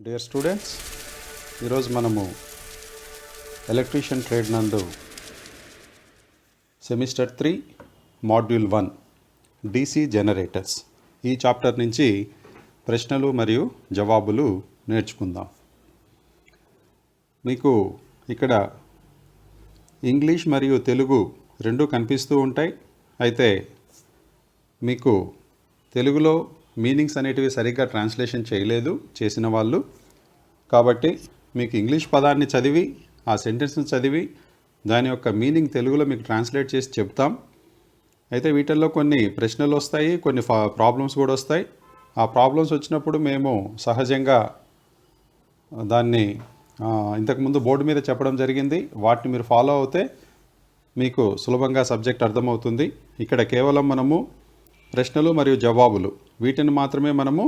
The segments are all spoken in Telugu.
డియర్ స్టూడెంట్స్, ఈరోజు మనము ఎలక్ట్రీషియన్ ట్రేడ్ నందు సెమిస్టర్ 3 మాడ్యూల్ 1 DC జనరేటర్స్ ఈ చాప్టర్ నుంచి ప్రశ్నలు మరియు జవాబులు నేర్చుకుందాం. మీకు ఇక్కడ ఇంగ్లీష్ మరియు తెలుగు రెండు కనిపిస్తూ ఉంటాయి. అయితే మీకు తెలుగులో మీనింగ్స్ అనేటివి సరిగ్గా ట్రాన్స్లేషన్ చేయలేదు చేసిన వాళ్ళు, కాబట్టి మీకు ఇంగ్లీష్ పదాన్ని చదివి ఆ సెంటెన్స్ని చదివి దాని యొక్క మీనింగ్ తెలుగులో మీకు ట్రాన్స్లేట్ చేసి చెప్తాం. అయితే వీటిల్లో కొన్ని ప్రశ్నలు వస్తాయి, కొన్ని ప్రాబ్లమ్స్ కూడా వస్తాయి. ఆ ప్రాబ్లమ్స్ వచ్చినప్పుడు మేము సహజంగా దాన్ని ఇంతకుముందు బోర్డు మీద చెప్పడం జరిగింది. వాటిని మీరు ఫాలో అవుతే మీకు సులభంగా సబ్జెక్ట్ అర్థమవుతుంది. ఇక్కడ కేవలం మనము ప్రశ్నలు మరియు జవాబులు వీటిని మాత్రమే మనము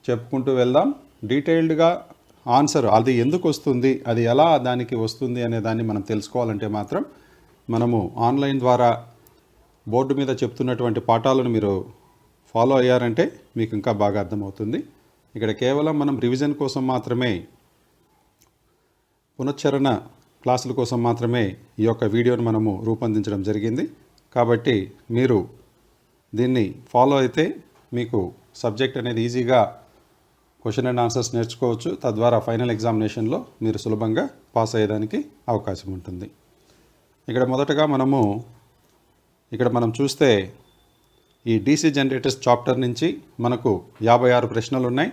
చెప్పుకుంటూ వెళ్దాం. డీటెయిల్డ్గా ఆన్సర్ అది ఎందుకు వస్తుంది, అది ఎలా దానికి వస్తుంది అనే దాన్ని మనం తెలుసుకోవాలంటే మాత్రం మనము ఆన్లైన్ ద్వారా బోర్డు మీద చెప్తున్నటువంటి పాఠాలను మీరు ఫాలో అయ్యారంటే మీకు ఇంకా బాగా అర్థమవుతుంది. ఇక్కడ కేవలం మనం రివిజన్ కోసం మాత్రమే, పునశ్చరణ క్లాసుల కోసం మాత్రమే ఈ యొక్క వీడియోను మనము రూపొందించడం జరిగింది. కాబట్టి మీరు దీన్ని ఫాలో అయితే మీకు సబ్జెక్ట్ అనేది ఈజీగా క్వశ్చన్ అండ్ ఆన్సర్స్ నేర్చుకోవచ్చు. తద్వారా ఫైనల్ ఎగ్జామినేషన్లో మీరు సులభంగా పాస్ అయ్యేదానికి అవకాశం ఉంటుంది. ఇక్కడ మొదటగా మనం చూస్తే ఈ DC జనరేటర్స్ చాప్టర్ నుంచి మనకు 56 ప్రశ్నలు ఉన్నాయి.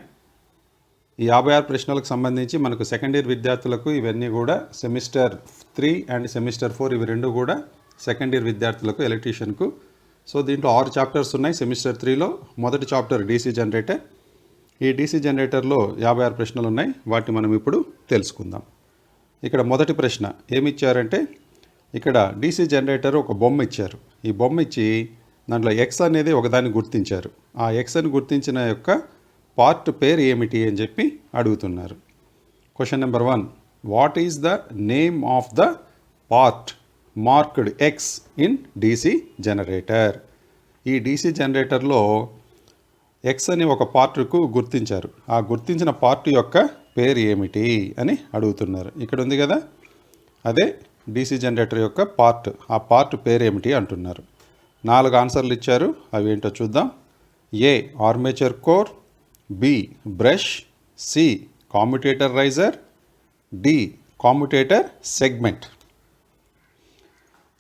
ఈ 56 ప్రశ్నలకు సంబంధించి మనకు సెకండ్ ఇయర్ విద్యార్థులకు ఇవన్నీ కూడా సెమిస్టర్ 3 అండ్ సెమిస్టర్ 4 ఇవి రెండు కూడా సెకండ్ ఇయర్ విద్యార్థులకు ఎలక్ట్రీషియన్కు. సో దీంట్లో 6 చాప్టర్స్ ఉన్నాయి. సెమిస్టర్ 3లో మొదటి చాప్టర్ DC జనరేటర్. ఈ DC జనరేటర్లో 56 ప్రశ్నలు ఉన్నాయి. వాటిని మనం ఇప్పుడు తెలుసుకుందాం. ఇక్కడ మొదటి ప్రశ్న ఏమి ఇచ్చారంటే, ఇక్కడ DC జనరేటర్ ఒక బొమ్మ ఇచ్చారు. ఈ బొమ్మ ఇచ్చి దాంట్లో X అనేది ఒకదాన్ని గుర్తించారు. ఆ X అని గుర్తించిన యొక్క పార్ట్ పేరు ఏమిటి అని చెప్పి అడుగుతున్నారు. Question number 1, what is the name of the part marked X in DC generator? ఈ DC జనరేటర్లో X అని ఒక పార్ట్కు గుర్తించారు. ఆ గుర్తించిన పార్ట్ యొక్క పేరు ఏమిటి అని అడుగుతున్నారు. ఇక్కడ ఉంది కదా, అదే DC జనరేటర్ యొక్క పార్ట్. ఆ పార్ట్ పేరు ఏమిటి అంటున్నారు. 4 ఆన్సర్లు ఇచ్చారు. అవి ఏంటో చూద్దాం. A armature core, B brush, C commutator raiser, D commutator segment.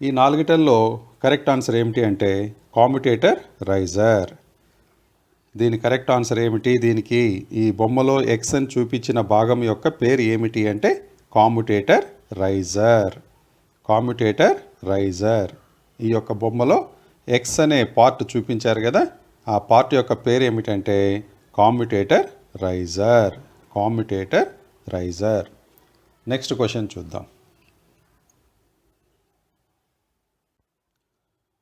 ఈ 4టిల్లో కరెక్ట్ ఆన్సర్ ఏమిటి అంటే కామ్యుటేటర్ రైజర్. దీని కరెక్ట్ ఆన్సర్ ఏమిటి? దీనికి ఈ బొమ్మలో X అని చూపించిన భాగం యొక్క పేరు ఏమిటి అంటే కామ్యుటేటర్ రైజర్. Commutator raiser. ఈ యొక్క బొమ్మలో X అనే పార్ట్ చూపించారు కదా, ఆ పార్ట్ యొక్క పేరు ఏమిటంటే commutator riser. Commutator riser. Next question చూద్దాం.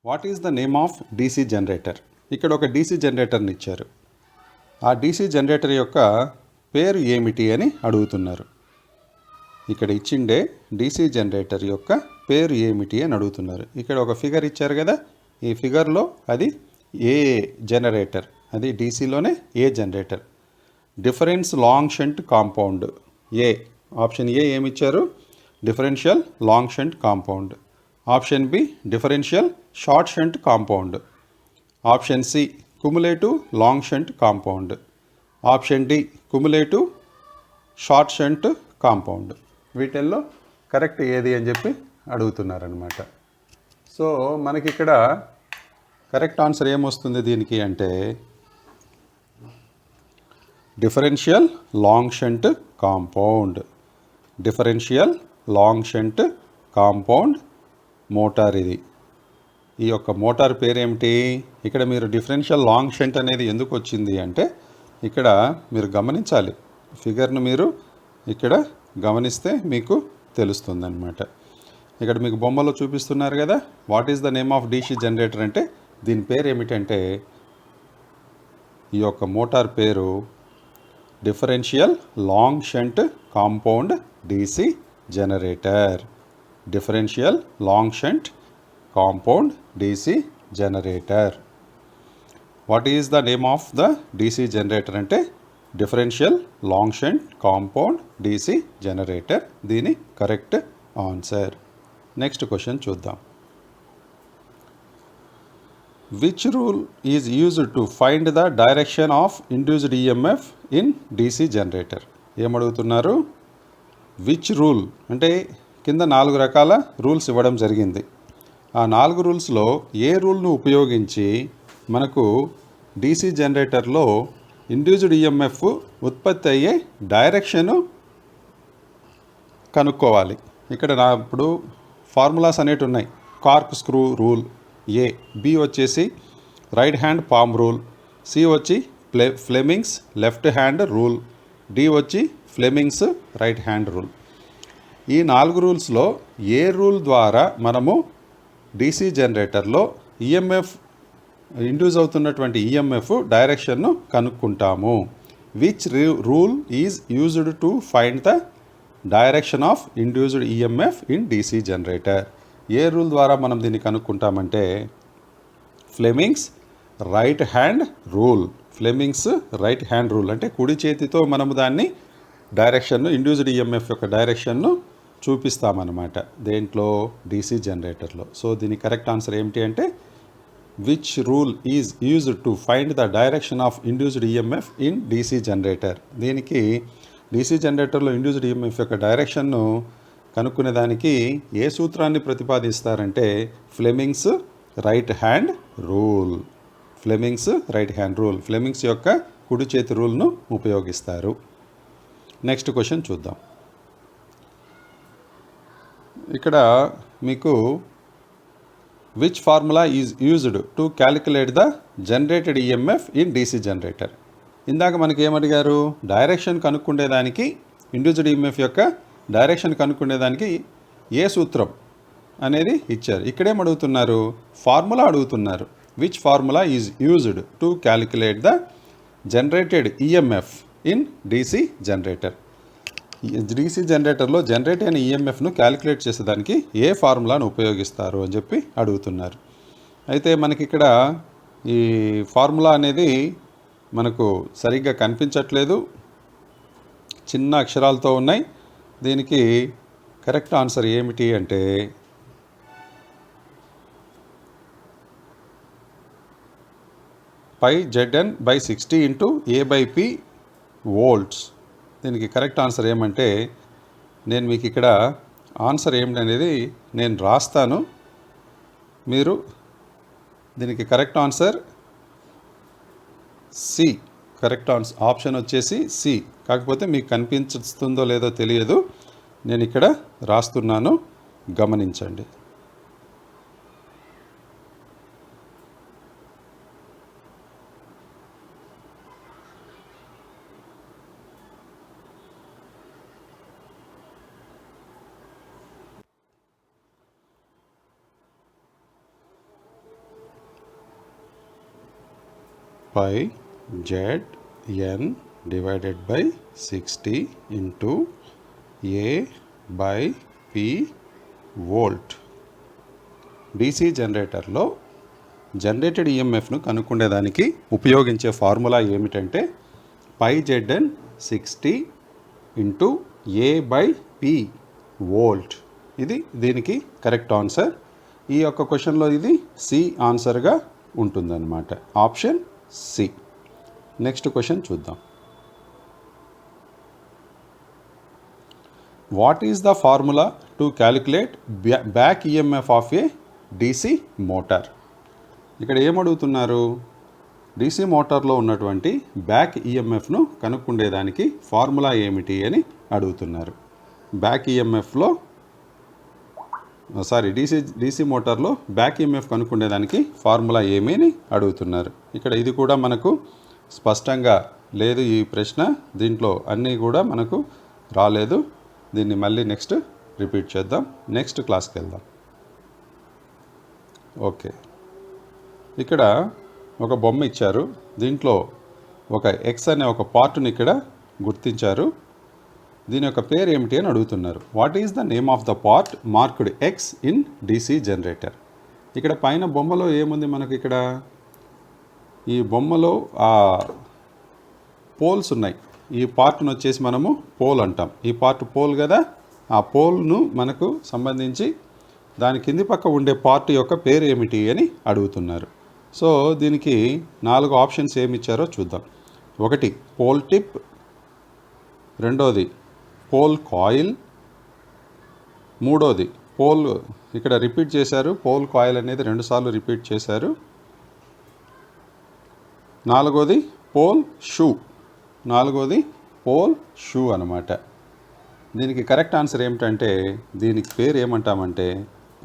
What is the name of DC generator? ఇక్కడ ఒక DC జనరేటర్ని ఇచ్చారు. ఆ DC జనరేటర్ యొక్క పేరు ఏమిటి అని అడుగుతున్నారు. ఇక్కడ ఇచ్చిండే DC జనరేటర్ యొక్క పేరు ఏమిటి అని అడుగుతున్నారు. ఇక్కడ ఒక ఫిగర్ ఇచ్చారు కదా, ఈ ఫిగర్లో అది ఏ జనరేటర్, అది DCలోనే ఏ generator. Difference long shunt compound. ఏ ఆప్షన్ ఏ ఏమి ఇచ్చారు? Differential long shunt compound. Option B differential short shunt compound. Option C cumulative long shunt compound. Option D cumulative short shunt compound. వీటిల్లో కరెక్ట్ ఏది అని చెప్పి అడుగుతున్నారనమాట. సో మనకి ఇక్కడ కరెక్ట్ ఆన్సర్ ఏమొస్తుంది దీనికి అంటే differential long shunt compound. Differential long shunt compound motor ఇది. ఈ యొక్క మోటార్ పేరేమిటి? ఇక్కడ మీరు డిఫరెన్షియల్ లాంగ్ షంట్ అనేది ఎందుకు వచ్చింది అంటే ఇక్కడ మీరు గమనించాలి. ఫిగర్ను మీరు ఇక్కడ గమనిస్తే మీకు తెలుస్తుంది అన్నమాట. ఇక్కడ మీకు బొమ్మలో చూపిస్తున్నారు కదా, what is the name of DC generator అంటే దీని పేరు ఏమిటంటే ఈ యొక్క మోటార్ పేరు differential long shunt compound DC generator. Differential long shunt compound DC generator. What is the name of the DC generator అంటే differential long shunt compound DC generator దీని కరెక్ట్ ఆన్సర్. నెక్స్ట్ క్వశ్చన్ చూద్దాం. Which rule is used to find the direction of induced EMF in DC generator? ఏమడుగుతున్నారు? విచ్ రూల్ అంటే కింద 4 రకాల రూల్స్ ఇవ్వడం జరిగింది. ఆ 4 రూల్స్లో ఏ రూల్ను ఉపయోగించి మనకు డీసీ జనరేటర్లో ఇండ్యూస్డ్ ఈఎంఎఫ్ ఉత్పత్తి అయ్యే డైరెక్షను కనుక్కోవాలి. ఇక్కడ ఇప్పుడు ఫార్ములాస్ అనేవి ఉన్నాయి. Corkscrew rule A, B వచ్చేసి right hand palm rule, C వచ్చి Fleming's left hand rule, D వచ్చి ఫ్లెమింగ్స్ రైట్ హ్యాండ్ రూల్. ఈ 4 రూల్స్లో ఏ రూల్ ద్వారా మనము డీసీ జనరేటర్లో ఈఎంఎఫ్ ఇండ్యూస్ అవుతున్నటువంటి ఈఎంఎఫ్ డైరెక్షన్ను కనుక్కుంటాము? Which rule is used to find the direction of induced EMF in DC generator? ఏ రూల్ ద్వారా మనం దీన్ని కనుక్కుంటామంటే Fleming's right hand rule. Fleming's right hand rule అంటే కుడి చేతితో మనము దాన్ని డైరెక్షన్ను ఇండ్యూస్డ్ ఈఎంఎఫ్ యొక్క డైరెక్షన్ను చూపిస్తామన్నమాట దేంట్లో? డీసీ జనరేటర్లో. సో దీని కరెక్ట్ ఆన్సర్ ఏమిటి అంటే which rule is used to find the direction of induced EMF in DC generator. దీనికి డీసీ జనరేటర్లో ఇండ్యూస్డ్ ఈఎంఎఫ్ యొక్క డైరెక్షన్ను కనుక్కునేదానికి ఏ సూత్రాన్ని ప్రతిపాదిస్తారంటే Fleming's right hand rule. Fleming's right hand rule, Fleming's యొక్క కుడి చేతి రూల్ను ఉపయోగిస్తారు. నెక్స్ట్ క్వశ్చన్ చూద్దాం. ఇక్కడ మీకు which formula is used to calculate the generated EMF in DC generator? ఇందాక మనకి ఏమడిగారు? డైరెక్షన్ కనుక్కుండేదానికి ఇండ్యూస్డ్ ఈఎంఎఫ్ యొక్క డైరెక్షన్ కనుక్కుండేదానికి ఏ సూత్రం అనేది ఇచ్చారు. ఇక్కడేం అడుగుతున్నారు? ఫార్ములా అడుగుతున్నారు. Which formula is used to calculate the generated EMF in DC generator? DC జనరేటర్లో జనరేట్ అయిన ఈఎంఎఫ్ను క్యాలిక్యులేట్ చేసేదానికి ఏ ఫార్ములాను ఉపయోగిస్తారు అని చెప్పి అడుగుతున్నారు. అయితే మనకి ఇక్కడ ఈ ఫార్ములా అనేది మనకు సరిగ్గా కనిపించట్లేదు, చిన్న అక్షరాలతో ఉన్నాయి. దీనికి కరెక్ట్ ఆన్సర్ ఏమిటి అంటే పై ZN/60 ఇంటూ A/P వోల్ట్స్. దీనికి కరెక్ట్ ఆన్సర్ ఏమంటే నేను మీకు ఇక్కడ ఆన్సర్ ఏమిటనేది నేను రాస్తాను, మీరు దీనికి correct answer C. Correct option వచ్చేసి సి. కాకపోతే మీకు కనిపిస్తుందో లేదో తెలియదు, నేను ఇక్కడ రాస్తున్నాను, గమనించండి. Pi ZN/60 into A/P volt. DC జనరేటర్లో జనరేటెడ్ ఈఎంఎఫ్ను కనుక్కునేదానికి ఉపయోగించే ఫార్ములా ఏమిటంటే పై ZN/60 ఇంటూ A/P వోల్ట్. ఇది దీనికి కరెక్ట్ ఆన్సర్. ఈ యొక్క క్వశ్చన్లో ఇది సి ఆన్సర్గా ఉంటుందన్నమాట. Option C. నెక్స్ట్ క్వశ్చన్ చూద్దాం. What is the formula to calculate back EMF of a DC motor? ఇక్కడ ఏమడుగుతున్నారు? డీసీ మోటార్లో ఉన్నటువంటి బ్యాక్ ఈఎంఎఫ్ను కనుక్కుండేదానికి ఫార్ములా ఏమిటి అని అడుగుతున్నారు. బ్యాక్ ఈఎంఎఫ్లో డీసీ మోటార్లో బ్యాక్ ఈఎంఎఫ్ కనుక్కుండేదానికి ఫార్ములా ఏమి అని అడుగుతున్నారు. ఇక్కడ ఇది కూడా మనకు స్పష్టంగా లేదు ఈ ప్రశ్న, దీంట్లో అన్నీ కూడా మనకు రాలేదు. దీన్ని మళ్ళీ నెక్స్ట్ రిపీట్ చేద్దాం, నెక్స్ట్ క్లాస్కి వెళ్దాం. ఓకే, ఇక్కడ ఒక బొమ్మ ఇచ్చారు, దీంట్లో ఒక ఎక్స్ అనే ఒక పార్ట్ని ఇక్కడ గుర్తించారు. దీని యొక్క పేరు ఏమిటి అని అడుగుతున్నారు. What is the name of the part marked X in DC generator? ఇక్కడ పైన బొమ్మలో ఏముంది మనకి? ఇక్కడ ఈ బొమ్మలో ఆ పోల్స్ ఉన్నాయి. ఈ పార్ట్ను వచ్చేసి మనము పోల్ అంటాం. ఈ పార్ట్ పోల్ కదా, ఆ పోల్ను మనకు సంబంధించి దాని కింది పక్క ఉండే పార్ట్ యొక్క పేరు ఏమిటి అని అడుగుతున్నారు. సో దీనికి 4 ఆప్షన్స్ ఏమి ఇచ్చారో చూద్దాం. ఒకటి పోల్ టిప్, రెండోది పోల్ కాయిల్, మూడోది పోల్, ఇక్కడ రిపీట్ చేశారు, పోల్ కాయిల్ అనేది 2 సార్లు రిపీట్ చేశారు. నాలుగోది పోల్ షూ, నాలుగోది పోల్ షూ అనమాట. దీనికి కరెక్ట్ ఆన్సర్ ఏమిటంటే దీనికి పేరు ఏమంటామంటే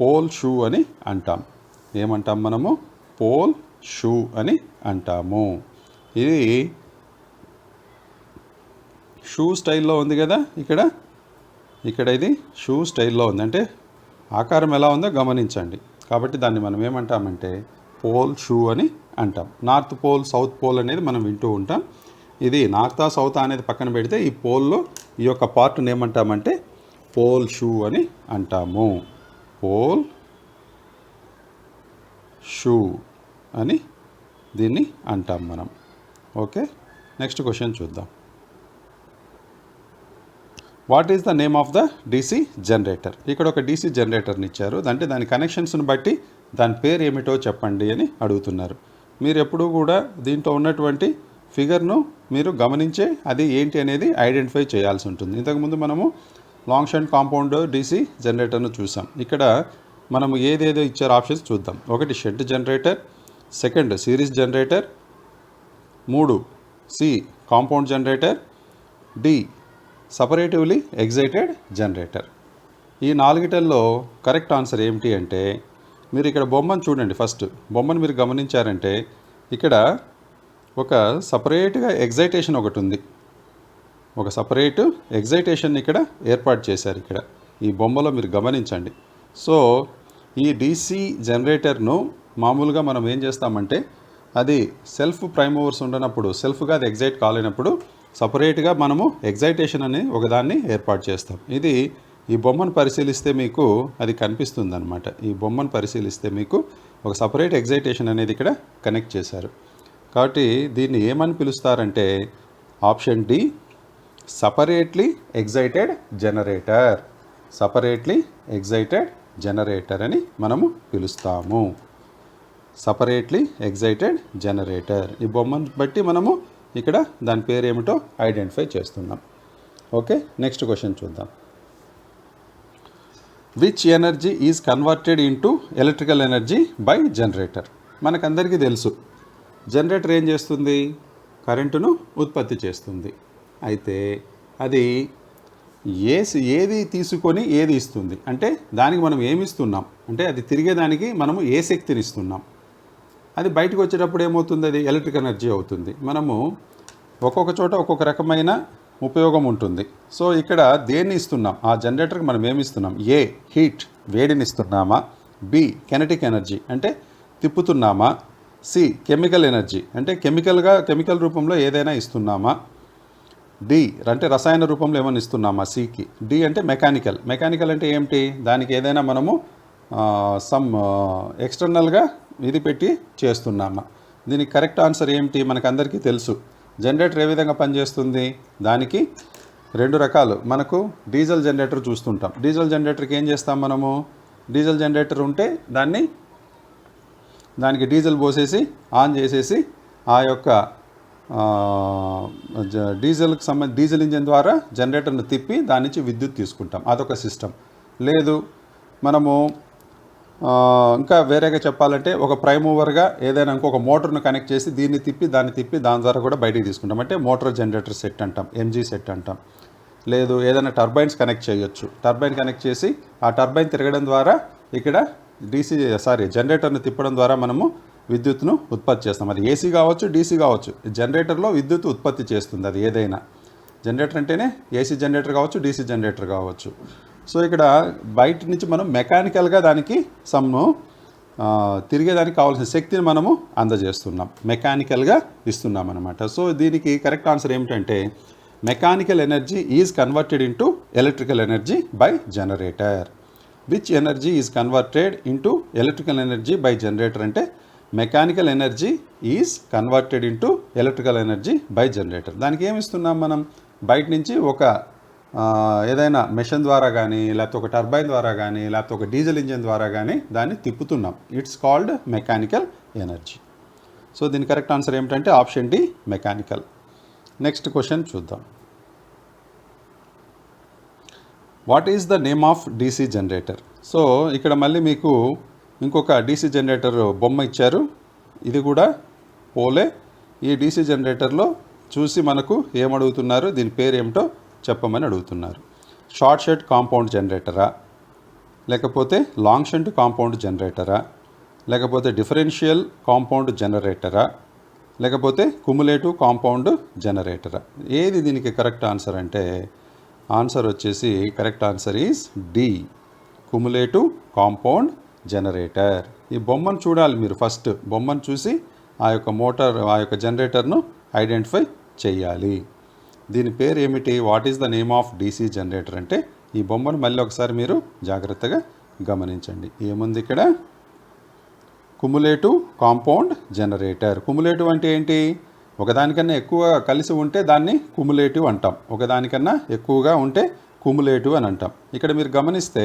పోల్ షూ అని అంటాం. ఏమంటాం మనము? పోల్ షూ అని అంటాము. ఇది షూ స్టైల్లో ఉంది కదా, ఇక్కడ ఇది షూ స్టైల్లో ఉంది, అంటే ఆకారం ఎలా ఉందో గమనించండి. కాబట్టి దాన్ని మనం ఏమంటామంటే పోల్ షూ అని అంటాం. నార్త్ పోల్, సౌత్ పోల్ అనేది మనం వింటూ ఉంటాం. ఇది నార్తా సౌతా అనేది పక్కన పెడితే ఈ పోల్లో ఈ యొక్క పార్ట్ని ఏమంటామంటే పోల్ షూ అని అంటాము. పోల్ షూ అని దీన్ని అంటాం మనం. ఓకే, నెక్స్ట్ క్వశ్చన్ చూద్దాం. What is the name of the DC generator? ఇక్కడ ఒక డీసీ జనరేటర్ని ఇచ్చారు, అంటే దాని కనెక్షన్స్ని బట్టి దాని పేరు ఏమిటో చెప్పండి అని అడుగుతున్నారు. మీరు ఎప్పుడూ కూడా దీంట్లో ఉన్నటువంటి ఫిగర్ను మీరు గమనించే అది ఏంటి అనేది ఐడెంటిఫై చేయాల్సి ఉంటుంది. ఇంతకుముందు మనము లాంగ్ షంట్ కాంపౌండ్ డీసీ జనరేటర్ను చూసాం. ఇక్కడ మనము ఏదేదో ఇచ్చారు ఆప్షన్స్ చూద్దాం. ఒకటి shunt generator, second series generator, 3 C compound generator, D separatively excited generator. ఈ 4 కరెక్ట్ ఆన్సర్ ఏమిటి అంటే మీరు ఇక్కడ బొమ్మను చూడండి. ఫస్ట్ బొమ్మను మీరు గమనించారంటే ఇక్కడ ఒక సపరేట్గా ఎగ్జైటేషన్ ఒకటి ఉంది, ఒక సపరేట్ ఎగ్జైటేషన్ ఇక్కడ ఏర్పాటు చేశారు. ఇక్కడ ఈ బొమ్మలో మీరు గమనించండి. సో ఈ డీసీ జనరేటర్ను మామూలుగా మనం ఏం చేస్తామంటే అది సెల్ఫ్ ప్రైమ్ మూవర్స్ ఉండనప్పుడు, సెల్ఫ్గా అది ఎగ్జైట్ కాలేనప్పుడు సపరేట్గా మనము ఎగ్జైటేషన్ అని ఒకదాన్ని ఏర్పాటు చేస్తాం. ఇది ఈ బొమ్మను పరిశీలిస్తే మీకు అది కనిపిస్తుంది అనమాట. ఈ బొమ్మను పరిశీలిస్తే మీకు ఒక సపరేట్ ఎగ్జైటేషన్ అనేది ఇక్కడ కనెక్ట్ చేశారు. కాబట్టి దీన్ని ఏమని పిలుస్తారంటే option D separately excited generator. Separately excited generator అని మనము పిలుస్తాము. Separately excited generator. ఈ బొమ్మను బట్టి మనము ఇక్కడ దాని పేరు ఏమిటో ఐడెంటిఫై చేస్తున్నాం. ఓకే, నెక్స్ట్ క్వశ్చన్ చూద్దాం. Which energy is converted into electrical energy by generator? మనకందరికీ తెలుసు జనరేటర్ ఏం చేస్తుంది? కరెంటును ఉత్పత్తి చేస్తుంది. అయితే అది ఏది తీసుకొని ఏది ఇస్తుంది అంటే దానికి మనం ఏమి ఇస్తున్నాం అంటే అది తిరిగేదానికి మనము ఏ శక్తిని ఇస్తున్నాం. అది బయటకు వచ్చేటప్పుడు ఏమవుతుంది? అది ఎలక్ట్రిక్ ఎనర్జీ అవుతుంది. మనము ఒక్కొక్క చోట ఒక్కొక్క రకమైన ఉపయోగం ఉంటుంది. సో ఇక్కడ దేన్ని ఇస్తున్నాం? ఆ జనరేటర్కి మనం ఏమి ఇస్తున్నాం? ఏ హీట్, వేడిని ఇస్తున్నామా? బి కెనెటిక్ ఎనర్జీ అంటే తిప్పుతున్నామా? సి కెమికల్ ఎనర్జీ అంటే కెమికల్ రూపంలో ఏదైనా ఇస్తున్నామా? డి అంటే రసాయన రూపంలో ఏమైనా ఇస్తున్నామా? సికి. డి అంటే మెకానికల్ అంటే ఏమిటి? దానికి ఏదైనా మనము ఎక్స్టర్నల్గా ఇది పెట్టి చేస్తున్నామా? దీనికి కరెక్ట్ ఆన్సర్ ఏమిటి? మనకందరికీ తెలుసు జనరేటర్ ఏ విధంగా పనిచేస్తుంది. దానికి 2 రకాలు. మనకు డీజిల్ జనరేటర్ చూస్తుంటాం. డీజిల్ జనరేటర్కి ఏం చేస్తాం మనము? డీజిల్ జనరేటర్ ఉంటే దానికి డీజిల్ పోసేసి ఆన్ చేసేసి ఆ యొక్క డీజిల్ ఇంజిన్ ద్వారా జనరేటర్ను తిప్పి దాని నుంచి విద్యుత్ తీసుకుంటాం. అదొక సిస్టమ్. లేదు మనము ఇంకా వేరేగా చెప్పాలంటే ఒక ప్రైమ్ మూవర్గా ఏదైనా ఇంకొక మోటార్ను కనెక్ట్ చేసి దాన్ని తిప్పి దాని ద్వారా కూడా బయటికి తీసుకుంటాం. అంటే మోటార్ జనరేటర్ సెట్ అంటాం, ఎంజీ సెట్ అంటాం. లేదు ఏదైనా టర్బైన్స్ కనెక్ట్ చేయొచ్చు. టర్బైన్ కనెక్ట్ చేసి ఆ టర్బైన్ తిరగడం ద్వారా ఇక్కడ జనరేటర్ను తిప్పడం ద్వారా మనము విద్యుత్తును ఉత్పత్తి చేస్తాం. అది ఏసీ కావచ్చు, డీసీ కావచ్చు. జనరేటర్లో విద్యుత్ ఉత్పత్తి చేస్తుంది అది ఏదైనా. జనరేటర్ అంటేనే ఏసీ జనరేటర్ కావచ్చు, డీసీ జనరేటర్ కావచ్చు. సో ఇక్కడ బయట నుంచి మనం మెకానికల్గా దానికి తిరిగేదానికి కావాల్సిన శక్తిని మనము అందజేస్తున్నాం, మెకానికల్గా ఇస్తున్నాం అనమాట. సో దీనికి కరెక్ట్ ఆన్సర్ ఏమిటంటే mechanical energy is converted into electrical energy by generator. Which energy is converted into electrical energy by generator అంటే mechanical energy is converted into electrical energy by generator. దానికి ఏమి ఇస్తున్నాం మనం? బయట నుంచి ఒక ఏదైనా మెషిన్ ద్వారా కానీ, లేకపోతే ఒక టర్బైన్ ద్వారా కానీ, లేకపోతే ఒక డీజిల్ ఇంజిన్ ద్వారా కానీ దాన్ని తిప్పుతున్నాం. It's called mechanical energy. So దీని కరెక్ట్ ఆన్సర్ ఏమిటంటే option D, mechanical. Next question చూద్దాం. What is the name of DC generator? So ఇక్కడ మళ్ళీ మీకు ఇంకొక డీసీ జనరేటర్ బొమ్మ ఇచ్చారు. ఇది కూడా పోలే. ఈ డీసీ జనరేటర్లో చూసి మనకు ఏమడుగుతున్నారు, దీని పేరు ఏమిటో చెప్పమని అడుగుతున్నారు. షార్ట్ షంట్ కాంపౌండ్ జనరేటరా, లేకపోతే లాంగ్ షంట్ కాంపౌండ్ జనరేటరా, లేకపోతే డిఫరెన్షియల్ కాంపౌండ్ జనరేటరా, లేకపోతే కుములేటివ్ కాంపౌండ్ జనరేటరా? ఏది దీనికి కరెక్ట్ ఆన్సర్ అంటే ఆన్సర్ వచ్చేసి correct answer is D, cumulative compound generator. ఈ బొమ్మను చూడాలి మీరు. ఫస్ట్ బొమ్మను చూసి ఆ యొక్క మోటార్, ఆ యొక్క జనరేటర్ను ఐడెంటిఫై చేయాలి. దీని పేరు ఏమిటి? What is the name of DC generator అంటే ఈ బొమ్మను మళ్ళీ ఒకసారి మీరు జాగ్రత్తగా గమనించండి. ఏముంది ఇక్కడ? Cumulative compound generator. కుములేటివ్ అంటే ఏంటి? ఒకదానికన్నా ఎక్కువ కలిసి ఉంటే దాన్ని కుములేటివ్ అంటాం, ఒకదానికన్నా ఎక్కువగా ఉంటే కుములేటివ్ అని అంటాం. ఇక్కడ మీరు గమనిస్తే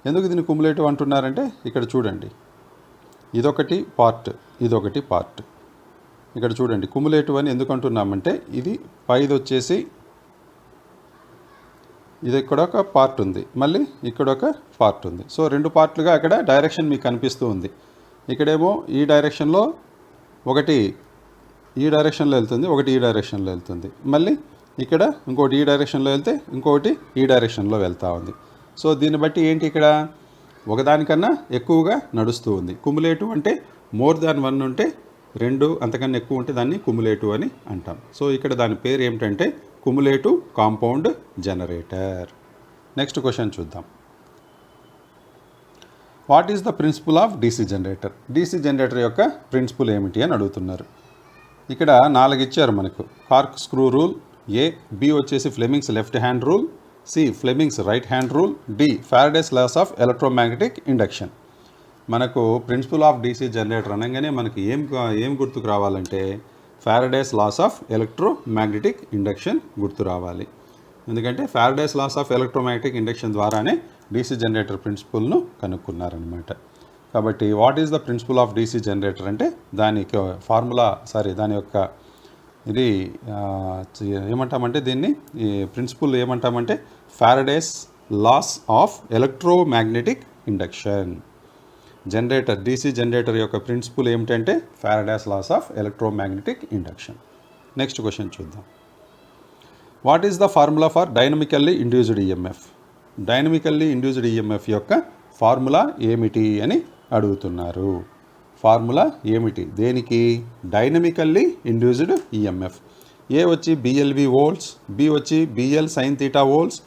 ఎందుకు దీన్ని కుములేటివ్ అంటున్నారంటే ఇక్కడ చూడండి, ఇదొకటి పార్ట్, ఇదొకటి పార్ట్. ఇక్కడ చూడండి, కుములేటివ్ అని ఎందుకు అంటున్నామంటే ఇది పైది వచ్చేసి ఇది ఇక్కడ ఒక పార్ట్ ఉంది, మళ్ళీ ఇక్కడ ఒక పార్ట్ ఉంది. సో రెండు పార్ట్లుగా అక్కడ డైరెక్షన్ మీకు కనిపిస్తూ ఉంది. ఇక్కడేమో ఈ డైరెక్షన్లో ఒకటి ఈ డైరెక్షన్లో వెళ్తుంది, ఒకటి ఈ డైరెక్షన్లో వెళ్తుంది, మళ్ళీ ఇక్కడ ఇంకోటి ఈ డైరెక్షన్లో వెళ్తే ఇంకొకటి ఈ డైరెక్షన్లో వెళ్తూ ఉంది. సో దీన్ని బట్టి ఏంటి, ఇక్కడ ఒకదానికన్నా ఎక్కువగా నడుస్తూ ఉంది. కుములేటివ్ అంటే మోర్ దాన్ వన్ ఉంటే, రెండు అంతకన్నా ఎక్కువ ఉంటే దాన్ని కుములేటివ్ అని అంటాం. సో ఇక్కడ దాని పేరు ఏమిటంటే cumulative compound generator. Next question చూద్దాం. What is the principle of DC generator? DC generator యొక్క ప్రిన్సిపల్ ఏమిటి అని అడుగుతున్నారు. ఇక్కడ 4 ఇచ్చారు మనకు. Corkscrew rule, A, B వచ్చేసి Fleming's left hand rule, C Fleming's right hand rule, D Faraday's laws of electromagnetic induction. మనకు ప్రిన్సిపల్ ఆఫ్ డీసీ జనరేటర్ అనగానే మనకి ఏం గుర్తుకు రావాలంటే Faraday's laws of electromagnetic induction గుర్తు రావాలి. ఎందుకంటే Faraday's laws of electromagnetic induction ద్వారానే డీసీ జనరేటర్ ప్రిన్సిపల్ను కనుక్కున్నారనమాట. కాబట్టి what is the principle of DC generator అంటే దానికి ఫార్ములా, దాని యొక్క ఇది ఏమంటామంటే దీన్ని ఈ ప్రిన్సిపల్ ఏమంటామంటే Faraday's laws of electromagnetic induction. Generator, DC generator యొక్క ప్రిన్సిపల్ ఏమిటంటే Faraday's laws of electromagnetic induction. Next question చూద్దాం. What is the formula for dynamically induced EMF? Dynamically induced EMF యొక్క ఫార్ములా ఏమిటి అని అడుగుతున్నారు. ఫార్ములా ఏమిటి దేనికి? Dynamically induced EMF. ఏ వచ్చి బిఎల్వి వోల్ట్స్, బి వచ్చి B L sine theta volts,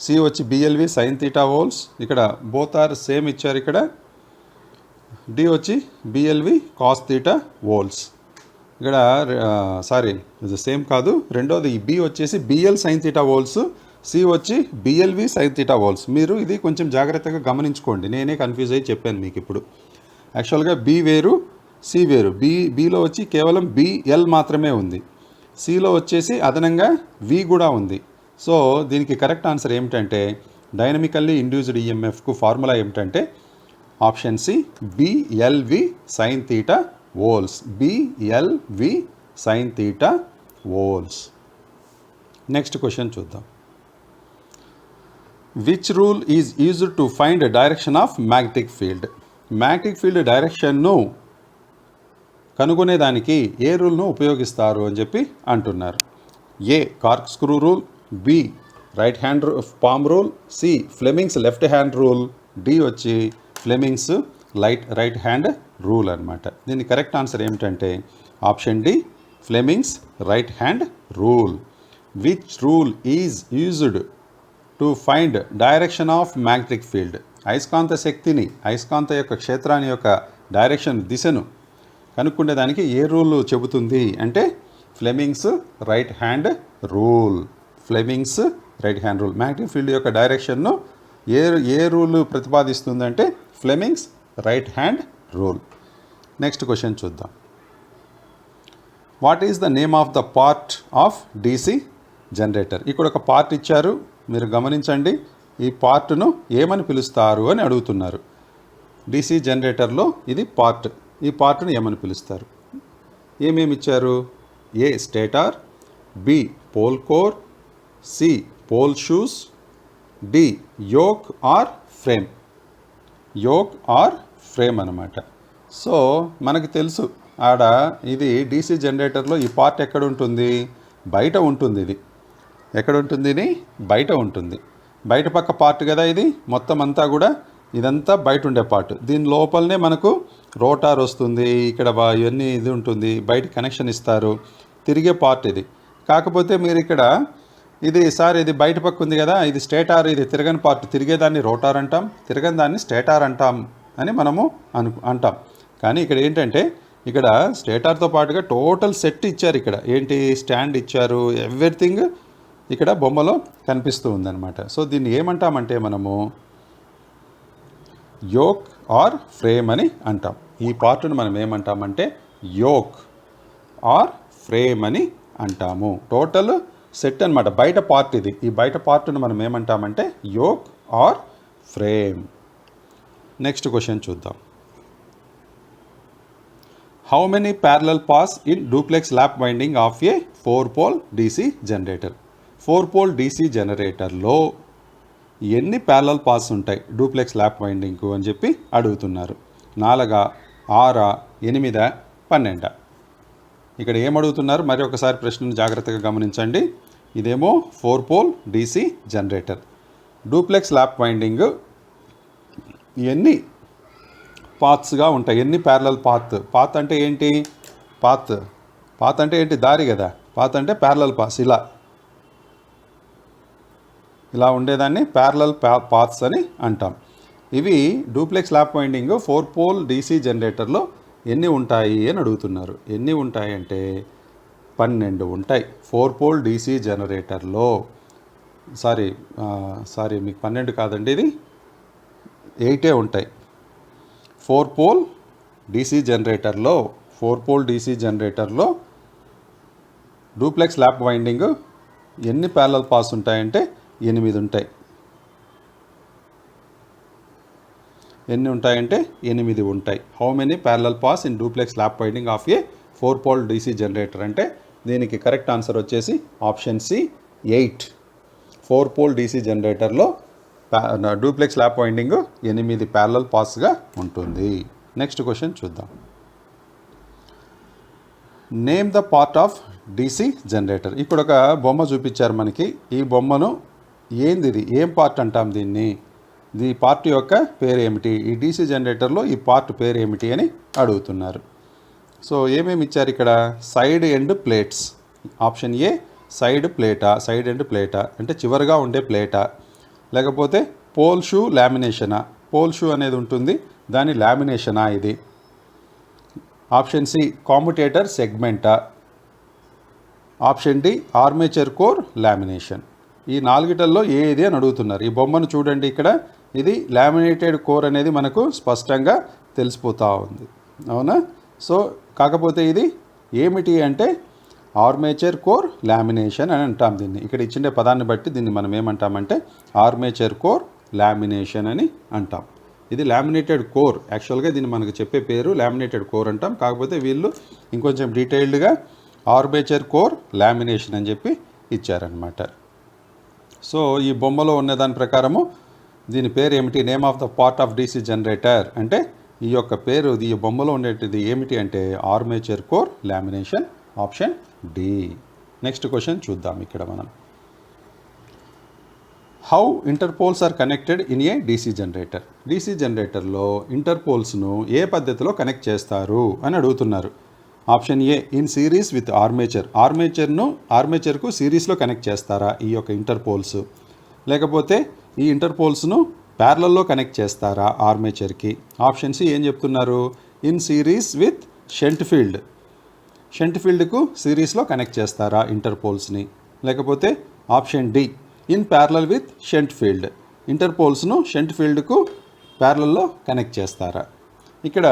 C వచ్చి బిఎల్వి సైన్ తీటా వోల్ట్స్. ఇక్కడ బోత్ ఆర్ సేమ్ ఇచ్చారు. ఇక్కడ డి వచ్చి బిఎల్వి కాస్ తీటా వోల్ట్స్. ఇక్కడ ఇది సేమ్ కాదు. రెండోది బి వచ్చేసి BL sine theta volts, C వచ్చి బిఎల్వి సైన్ తీటా వోల్ట్స్. మీరు ఇది కొంచెం జాగ్రత్తగా గమనించుకోండి. నేనే కన్ఫ్యూజ్ అయ్యి చెప్పాను మీకు ఇప్పుడు. యాక్చువల్గా బి వేరు, సి వేరు. బిలో వచ్చి కేవలం బిఎల్ మాత్రమే ఉంది, సిలో వచ్చేసి అదనంగా వి కూడా ఉంది. సో దీనికి కరెక్ట్ ఆన్సర్ ఏమిటంటే డైనమికల్లీ ఇండ్యూస్డ్ ఈఎంఎఫ్కు ఫార్ములా ఏమిటంటే option C, B L V sine theta volts. B L V sine theta volts. Next question చూద్దాం. Which rule is used to find direction of magnetic field? Magnetic field డైరెక్షన్ను కనుగొనేదానికి ఏ రూల్ను ఉపయోగిస్తారు అని చెప్పి అంటున్నారు. A corkscrew rule, B right hand palm rule, C Fleming's left hand rule, D వచ్చి ఫ్లెమింగ్స్ రైట్ హ్యాండ్ రూల్ అనమాట. దీని కరెక్ట్ ఆన్సర్ ఏమిటంటే option D, Fleming's right hand rule. Which rule is used to find direction of magnetic field? అయస్కాంత శక్తిని, అయస్కాంత యొక్క క్షేత్రాన్ని యొక్క డైరెక్షన్, దిశను కనుక్కునేదానికి ఏ రూల్ చెబుతుంది అంటే Fleming's right hand rule. Fleming's right hand rule magnetic field యొక్క డైరెక్షన్ను ఏ రూల్ ప్రతిపాదిస్తుందంటే Fleming's right hand rule. Next question చూద్దాం. What is the name of the part of DC generator? ఇక్కడ ఒక పార్ట్ ఇచ్చారు, మీరు గమనించండి. ఈ పార్ట్ను ఏమని పిలుస్తారు అని అడుగుతున్నారు. డీసీ జనరేటర్లో ఇది పార్ట్. ఈ పార్ట్ను ఏమని పిలుస్తారు? ఏమేమి ఇచ్చారు? A stator, B pole core, C pole shoes, D yoke or frame. Yoke or frame అన్నమాట. సో మనకు తెలుసు ఆడ ఇది డీసీ జనరేటర్లో ఈ పార్ట్ ఎక్కడ ఉంటుంది? బయట ఉంటుంది. ఇది ఎక్కడ ఉంటుంది? ఇది బయట ఉంటుంది. బయట పక్క పార్ట్ కదా ఇది. మొత్తం అంతా కూడా ఇదంతా బయట ఉండే పార్ట్. దీని లోపలనే మనకు రోటార్ వస్తుంది, ఇక్కడ ఇవన్నీ ఇది ఉంటుంది, బయట కనెక్షన్ ఇస్తారు, తిరిగే పార్ట్ ఇది. కాకపోతే మీరు ఇక్కడ ఇది ఇది బయట పక్క ఉంది కదా, ఇది స్టేటార్, ఇది తిరగని పార్ట్. తిరిగేదాన్ని రోటార్ అంటాం, తిరగని దాన్ని స్టేటార్ అంటాం అని మనము అంటాం. కానీ ఇక్కడ ఏంటంటే ఇక్కడ స్టేటార్తో పాటుగా టోటల్ సెట్ ఇచ్చారు. ఇక్కడ ఏంటి? స్టాండ్ ఇచ్చారు, ఎవ్రీథింగ్ ఇక్కడ బొమ్మలో కనిపిస్తూ ఉందన్నమాట. సో దీన్ని ఏమంటామంటే మనము యోక్ ఆర్ ఫ్రేమ్ అని అంటాం. ఈ పార్ట్ను మనం ఏమంటామంటే యోక్ ఆర్ ఫ్రేమ్ అని అంటాము. టోటల్ సెట్ అనమాట, బయట పార్ట్ ఇది. ఈ బయట పార్ట్ను మనం ఏమంటామంటే yoke or frame. Next question చూద్దాం. How many parallel paths in duplex lap winding of a 4-pole DC generator? 4-pole DC జనరేటర్లో ఎన్ని ప్యారలల్ పాస్ ఉంటాయి డూప్లెక్స్ ల్యాప్ వైండింగ్కు అని చెప్పి అడుగుతున్నారు. 4, 6, 8, 12. ఇక్కడ ఏమడుగుతున్నారు? మరి ఒకసారి ప్రశ్నను జాగ్రత్తగా గమనించండి. ఇదేమో 4-pole DC generator. Duplex lap winding ఎన్ని పాత్స్గా ఉంటాయి? ఎన్ని ప్యారలల్ పాత్ అంటే ఏంటి? పాత్ అంటే ఏంటి? దారి కదా. పాత్ అంటే ప్యారలల్ పాస్. ఇలా ఉండేదాన్ని ప్యారలల్ పాత్స్ అని అంటాం. ఇవి duplex lap winding 4-pole DC జనరేటర్లో ఎన్ని ఉంటాయి అని అడుగుతున్నారు. ఎన్ని ఉంటాయి అంటే 12 ఉంటాయి 4-pole DC జనరేటర్లో. సారీ మీకు 12 కాదండి, ఇది 8 ఉంటాయి. 4-pole DC జనరేటర్లో 4-pole DC జనరేటర్లో డూప్లెక్స్ ల్యాప్ వైండింగ్ ఎన్ని ప్యారలల్ పాస్ ఉంటాయంటే 8 ఉంటాయి. ఎన్ని ఉంటాయంటే 8 ఉంటాయి. How many parallel paths in duplex lap winding of a 4-pole DC generator అంటే దీనికి కరెక్ట్ ఆన్సర్ వచ్చేసి ఆప్షన్ సి 8. 4-pole DC జనరేటర్లో డూప్లెక్స్ ల్యాప్ వైండింగ్ 8 ప్యారలల్ పాస్గా ఉంటుంది. నెక్స్ట్ క్వశ్చన్ చూద్దాం. Name the part of DC generator. ఇక్కడ ఒక బొమ్మ చూపించారు మనకి. ఈ బొమ్మను ఏంది? ఏం పార్ట్ అంటాం దీన్ని? ఈ పార్ట్ యొక్క పేరు ఏమిటి? ఈ DC జనరేటర్లో ఈ పార్ట్ పేరు ఏమిటి అని అడుగుతున్నారు. సో ఏమేమి ఇచ్చారు ఇక్కడ? Side end plates. Option A side end ప్లేటా అంటే చివరిగా ఉండే ప్లేటా, లేకపోతే పోల్ షూ లామినేషనా? పోల్ షూ అనేది ఉంటుంది, దాని లామినేషనా ఇది? ఆప్షన్ సి కామ్యుటేటర్ సెగ్మెంటా? Option D armature core lamination. ఈ 4టిల్లో ఏది అని అడుగుతున్నారు. ఈ బొమ్మను చూడండి. ఇక్కడ ఇది లామినేటెడ్ కోర్ అనేది మనకు స్పష్టంగా తెలిసిపోతూ ఉంది, అవునా? సో కాకపోతే ఇది ఏమిటి అంటే ఆర్మేచర్ కోర్ లామినేషన్ అని అంటాం దీన్ని. ఇక్కడ ఇచ్చిన పదాన్ని బట్టి దీన్ని మనం ఏమంటామంటే ఆర్మేచర్ కోర్ లామినేషన్ అని అంటాం. ఇది లామినేటెడ్ కోర్. యాక్చువల్గా దీన్ని మనకు చెప్పే పేరు లామినేటెడ్ కోర్ అంటాం. కాకపోతే వీళ్ళు ఇంకొంచెం డీటెయిల్డ్గా ఆర్మేచర్ కోర్ లామినేషన్ అని చెప్పి ఇచ్చారనమాట. సో ఈ బొమ్మలో ఉన్న దాని ప్రకారము దీని పేరు ఏమిటి? Name of the part of DC generator అంటే ఈ యొక్క పేరు ఈ బొమ్మలో ఉండేటిది ఏమిటి అంటే armature core lamination. Option D. Next question చూద్దాం. ఇక్కడ మనం how interpoles are connected in a DC generator. DC జనరేటర్లో ఇంటర్పోల్స్ను ఏ పద్ధతిలో కనెక్ట్ చేస్తారు అని అడుగుతున్నారు. Option A in series with ఆర్మేచర్కు సిరీస్లో కనెక్ట్ చేస్తారా ఈ యొక్క ఇంటర్పోల్స్, లేకపోతే ఈ ఇంటర్పోల్స్ను ప్యారలల్లో కనెక్ట్ చేస్తారా ఆర్మేచర్కి? ఆప్షన్ సి ఏం చెప్తున్నారు? ఇన్ సిరీస్ విత్ షంట్ ఫీల్డ్కు సిరీస్లో కనెక్ట్ చేస్తారా ఇంటర్పోల్స్ని, లేకపోతే option D in parallel with shunt field, ఇంటర్పోల్స్ను షంట్ ఫీల్డ్కు ప్యారలల్లో కనెక్ట్ చేస్తారా? ఇక్కడ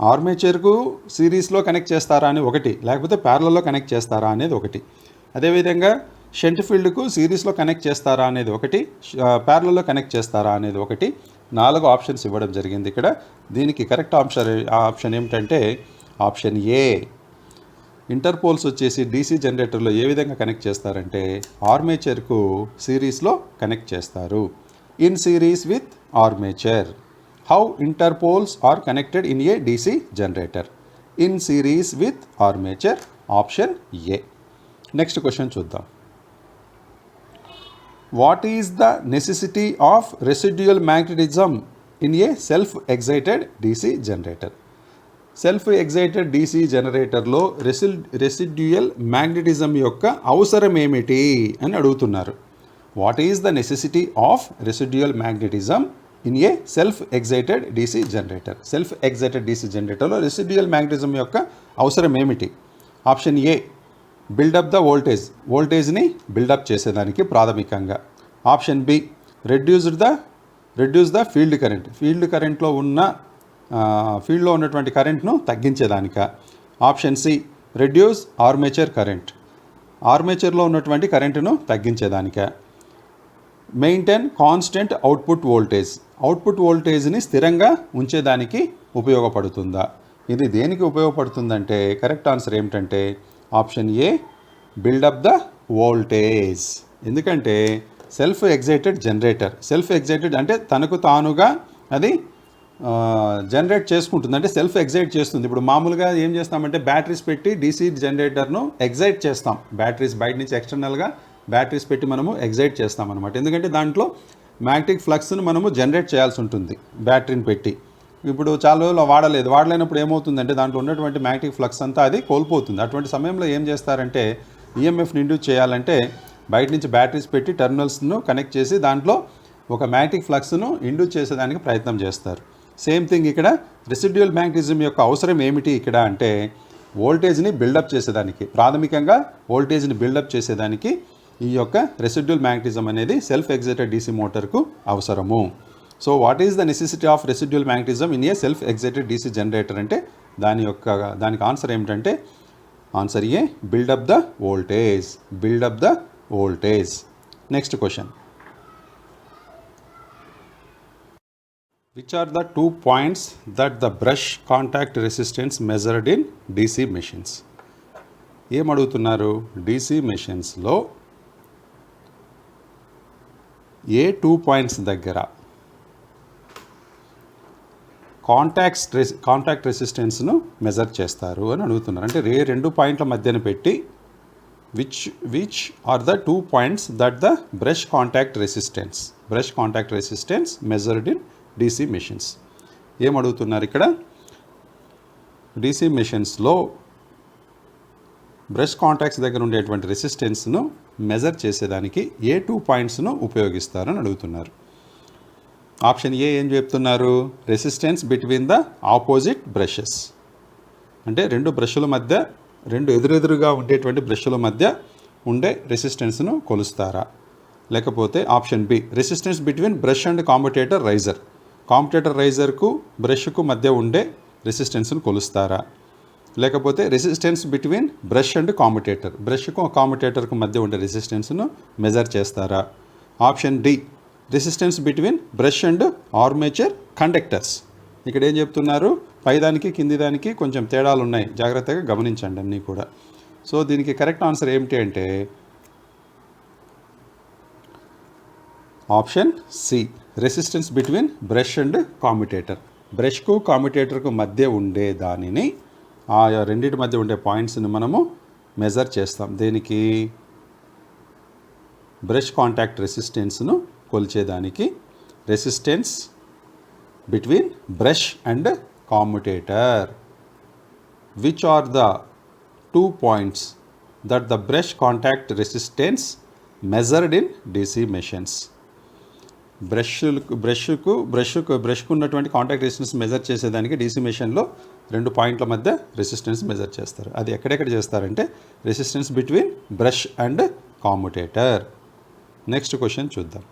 ఆర్మేచర్కు సిరీస్లో కనెక్ట్ చేస్తారా అని ఒకటి, లేకపోతే ప్యారలల్లో కనెక్ట్ చేస్తారా అనేది ఒకటి. అదేవిధంగా షంట్ ఫీల్డ్కు సిరీస్లో కనెక్ట్ చేస్తారా అనేది ఒకటి, ప్యారలల్లో కనెక్ట్ చేస్తారా అనేది ఒకటి. 4 ఆప్షన్స్ ఇవ్వడం జరిగింది ఇక్కడ. దీనికి కరెక్ట్ ఆప్షన్ ఏమిటంటే ఆప్షన్ ఏ. ఇంటర్పోల్స్ వచ్చేసి డీసీ జనరేటర్లో ఏ విధంగా కనెక్ట్ చేస్తారంటే ఆర్మేచర్కు సిరీస్లో కనెక్ట్ చేస్తారు. In series with armature. How interpoles are connected in a DC generator? In series with armature. Option A. Next question చూద్దాం. What is the necessity of residual magnetism in a self excited DC generator? Self excited DC జనరేటర్లో రెసిడ్యుయల్ మ్యాగ్నెటిజం యొక్క అవసరం ఏమిటి అని అడుగుతున్నారు. What is the necessity of residual magnetism in a self excited DC generator? Self excited DC జనరేటర్లో రెసిడ్యుయల్ మ్యాగ్నెటిజం యొక్క అవసరం ఏమిటి? ఆప్షన్ ఏ, బిల్డప్ ద వోల్టేజ్ని బిల్డప్ చేసేదానికి ప్రాథమికంగా. Option B, reduce the field current, ఫీల్డ్లో ఉన్నటువంటి కరెంట్ను తగ్గించేదానిక. Option C, reduce armature current, ఆర్మేచర్లో ఉన్నటువంటి కరెంటును తగ్గించేదానిక. మెయింటైన్ కాన్స్టెంట్ అవుట్పుట్ వోల్టేజ్ని స్థిరంగా ఉంచేదానికి ఉపయోగపడుతుందా? ఇది దేనికి ఉపయోగపడుతుందంటే కరెక్ట్ ఆన్సర్ ఏమిటంటే option A, build up the voltage. ఎందుకంటే సెల్ఫ్ ఎగ్జైటెడ్ అంటే తనకు తానుగా అది జనరేట్ చేసుకుంటుంది, అంటే సెల్ఫ్ ఎగ్జైట్ చేస్తుంది. ఇప్పుడు మామూలుగా ఏం చేస్తామంటే బ్యాటరీస్ పెట్టి డీసీ జనరేటర్ను ఎగ్జైట్ చేస్తాం. బ్యాటరీస్ బయట నుంచి ఎక్స్టర్నల్గా బ్యాటరీస్ పెట్టి మనము ఎగ్జైట్ చేస్తాం అనమాట. ఎందుకంటే దాంట్లో మ్యాగ్నెటిక్ ఫ్లక్స్ను మనము జనరేట్ చేయాల్సి ఉంటుంది బ్యాటరీని పెట్టి. ఇప్పుడు చాలా రోజులు వాడలేనప్పుడు ఏమవుతుందంటే దాంట్లో ఉన్నటువంటి మ్యాగ్నెటిక్ ఫ్లక్స్ అంతా అది కోల్పోతుంది. అటువంటి సమయంలో ఏం చేస్తారంటే ఈఎంఎఫ్ని ఇండ్యూస్ చేయాలంటే బయట నుంచి బ్యాటరీస్ పెట్టి టెర్మినల్స్ను కనెక్ట్ చేసి దాంట్లో ఒక మ్యాగ్నెటిక్ ఫ్లక్స్ను ఇండ్యూస్ చేసేదానికి ప్రయత్నం చేస్తారు. సేమ్ థింగ్ ఇక్కడ రెసిడ్యుయల్ మ్యాగ్నెటిజం యొక్క అవసరం ఏమిటి ఇక్కడ అంటే వోల్టేజ్ని బిల్డప్ చేసేదానికి, ప్రాథమికంగా వోల్టేజ్ని బిల్డప్ చేసేదానికి ఈ యొక్క రెసిడ్యుయల్ మ్యాగ్నెటిజం అనేది సెల్ఫ్ ఎగ్జైటెడ్ డీసీ మోటార్కు అవసరము. So what is the necessity of residual magnetism in a self excited DC generator అంటే దానికి ఆన్సర్ ఏమిటంటే answer A, build up the voltage. Next question. Which are the 2 points that the brush contact resistance measured in DC machines? ఏం అడుగుతున్నారు? డీసీ మెషిన్స్లో ఏ 2 పాయింట్స్ దగ్గర కాంటాక్ట్ రెసిస్టెన్స్ను మెజర్ చేస్తారు అని అడుగుతున్నారు. అంటే 2 పాయింట్ల మధ్యన పెట్టి which are the 2 points that the brush contact resistance measured in DC machines. ఏం అడుగుతున్నారు ఇక్కడ? డీసీ మెషిన్స్లో బ్రష్ కాంటాక్ట్స్ దగ్గర ఉండేటువంటి రెసిస్టెన్స్ను మెజర్ చేసేదానికి ఏ 2 పాయింట్స్ను ఉపయోగిస్తారని అడుగుతున్నారు. ఆప్షన్ ఏ ఏం చెప్తున్నారు? Resistance between the opposite brushes, అంటే రెండు ఎదురెదురుగా ఉండేటువంటి బ్రష్ల మధ్య ఉండే రెసిస్టెన్స్ను కొలుస్తారా? లేకపోతే option B, resistance between brush and commutator రైజర్కు బ్రష్కు మధ్య ఉండే రెసిస్టెన్స్ను కొలుస్తారా? లేకపోతే రెసిస్టెన్స్ బిట్వీన్ బ్రష్ అండ్ బ్రష్కు కాంపిటేటర్కు మధ్య ఉండే రెసిస్టెన్స్ను మెజర్ చేస్తారా? Option D, resistance between brush and armature conductors. ఇక్కడ ఏం చెప్తున్నారు? పైదానికి కింది దానికి కొంచెం తేడాలు ఉన్నాయి, జాగ్రత్తగా గమనించండి అన్నీ కూడా. సో దీనికి కరెక్ట్ ఆన్సర్ ఏమిటి అంటే option C, resistance between brush and commutator. బ్రష్కు కామ్యుటేటర్కు మధ్య ఉండే దానిని, ఆ రెండింటి మధ్య ఉండే పాయింట్స్ని మనము మెజర్ చేస్తాం. దేనికి? బ్రష్ కాంటాక్ట్ రెసిస్టెన్స్ను కొలిచేదానికి. Resistance between brush and commutator. Which are the 2 points that the brush contact resistance measured in DC machines? బ్రష్కు ఉన్నటువంటి కాంటాక్ట్ రెసిస్టెన్స్ మెజర్ చేసేదానికి డీసీ మెషిన్లో 2 పాయింట్ల మధ్య రెసిస్టెన్స్ మెజర్ చేస్తారు. అది ఎక్కడెక్కడ చేస్తారంటే resistance between brush and commutator. Next question చూద్దాం.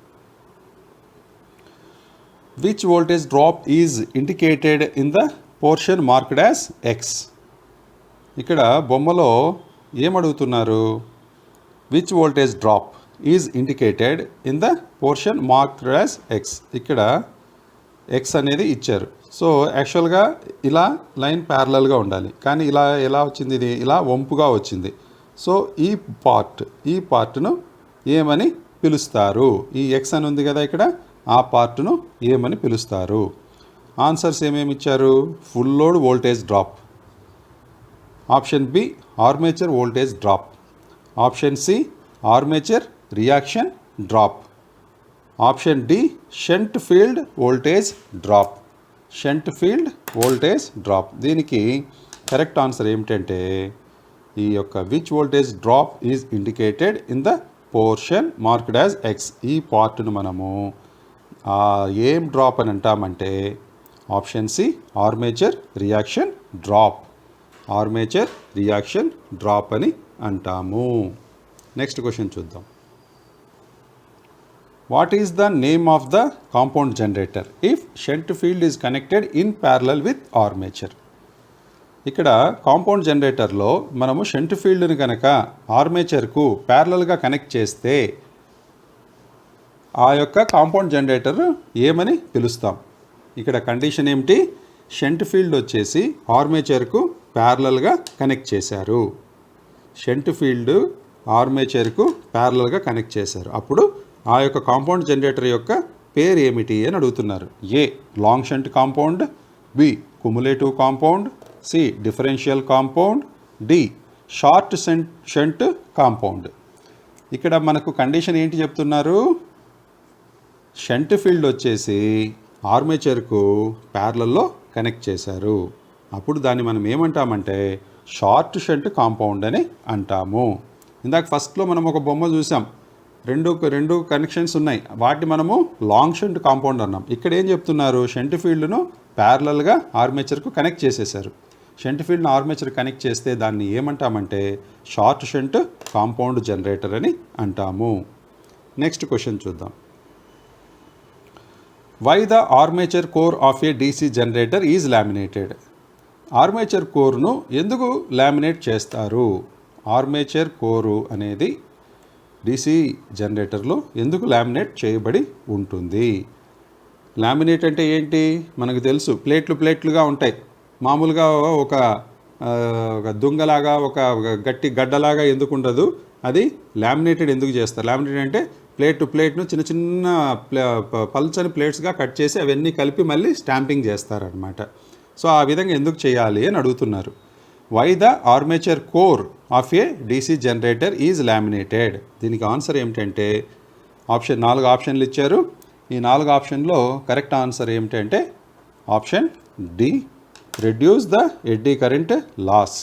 Which voltage drop is indicated in the portion marked as X. ఇక్కడ బొమ్మలో ఏమడుగుతున్నారు? Which voltage drop is indicated in the portion marked as X. ఇక్కడ ఎక్స్ అనేది ఇచ్చారు. సో యాక్చువల్గా ఇలా లైన్ ప్యారలల్గా ఉండాలి, కానీ ఇలా ఎలా వచ్చింది? ఇది ఇలా వంపుగా వచ్చింది. సో ఈ పార్ట్ను ఏమని పిలుస్తారు? ఈ ఎక్స్ అని ఉంది కదా ఇక్కడ, ఆ పార్ట్ను ఏమని పిలుస్తారు? ఆన్సర్స్ ఏమేమి ఇచ్చారు? Full load voltage drop, option B armature voltage drop, option C armature reaction drop, option D shunt field voltage drop. Shunt field voltage drop. దీనికి కరెక్ట్ ఆన్సర్ ఏమిటంటే ఈ యొక్క which voltage drop is indicated in the portion marked as X. ఈ పార్ట్ను మనము ఏం డ్రాప్ అని అంటామంటే option C armature reaction drop. Armature reaction drop అని అంటాము. నెక్స్ట్ క్వశ్చన్ చూద్దాం. What is the name of the compound generator if shunt field is connected in parallel with armature? ఇక్కడ కాంపౌండ్ జనరేటర్లో మనము షంట్ ఫీల్డ్ని కనుక ఆర్మేచర్కు ప్యారలల్గా కనెక్ట్ చేస్తే ఆ యొక్క కాంపౌండ్ జనరేటర్ ఏమని పిలుస్తాం? ఇక్కడ కండిషన్ ఏమిటి? షంట్ ఫీల్డ్ వచ్చేసి ఆర్మేచర్కు ప్యారలల్గా కనెక్ట్ చేశారు. షంట్ ఫీల్డ్ ఆర్మేచర్కు ప్యారలల్గా కనెక్ట్ చేశారు. అప్పుడు ఆ యొక్క కాంపౌండ్ జనరేటర్ యొక్క పేరు ఏమిటి అని అడుగుతున్నారు. A long shunt compound, B cumulative compound, C differential compound, D short shunt compound. ఇక్కడ మనకు కండిషన్ ఏంటి చెప్తున్నారు? షంట్ ఫీల్డ్ వచ్చేసి ఆర్మేచర్కు ప్యారలల్లో కనెక్ట్ చేశారు. అప్పుడు దాన్ని మనం ఏమంటామంటే షార్ట్ షంట్ కాంపౌండ్ అని అంటాము. ఇందాక ఫస్ట్లో మనం ఒక బొమ్మ చూసాం, రెండు కనెక్షన్స్ ఉన్నాయి, వాటిని మనము లాంగ్ షంట్ కాంపౌండ్ అన్నాం. ఇక్కడ ఏం చెప్తున్నారు? షంట్ ఫీల్డ్ను ప్యారలల్గా ఆర్మేచర్కు కనెక్ట్ చేసేసారు. షంట్ ఫీల్డ్ను ఆర్మేచర్ కనెక్ట్ చేస్తే దాన్ని ఏమంటామంటే షార్ట్ షంట్ కాంపౌండ్ జనరేటర్ అని అంటాము. నెక్స్ట్ క్వశ్చన్ చూద్దాం. Why the armature core of a DC generator is laminated? Armature కోర్ను ఎందుకు లామినేట్ చేస్తారు? ఆర్మేచర్ కోరు అనేది డీసీ జనరేటర్లో ఎందుకు లామినేట్ చేయబడి ఉంటుంది? లామినేట్ అంటే ఏంటి? మనకు తెలుసు, ప్లేట్లుగా ఉంటాయి. మామూలుగా ఒక దుంగలాగా ఒక గట్టి గడ్డలాగా ఎందుకు ఉండదు? అది లామినేటెడ్ ఎందుకు చేస్తారు? లామినేటెడ్ అంటే ప్లేట్ను చిన్న చిన్న పల్చని ప్లేట్స్గా కట్ చేసి అవన్నీ కలిపి మళ్ళీ స్టాంపింగ్ చేస్తారనమాట. సో ఆ విధంగా ఎందుకు చేయాలి అని అడుగుతున్నారు. Why the armature core of a DC generator is laminated? దీనికి ఆన్సర్ ఏమిటంటే 4 ఆప్షన్లు ఇచ్చారు. ఈ 4 ఆప్షన్లో కరెక్ట్ ఆన్సర్ ఏమిటంటే option D reduce the eddy current loss.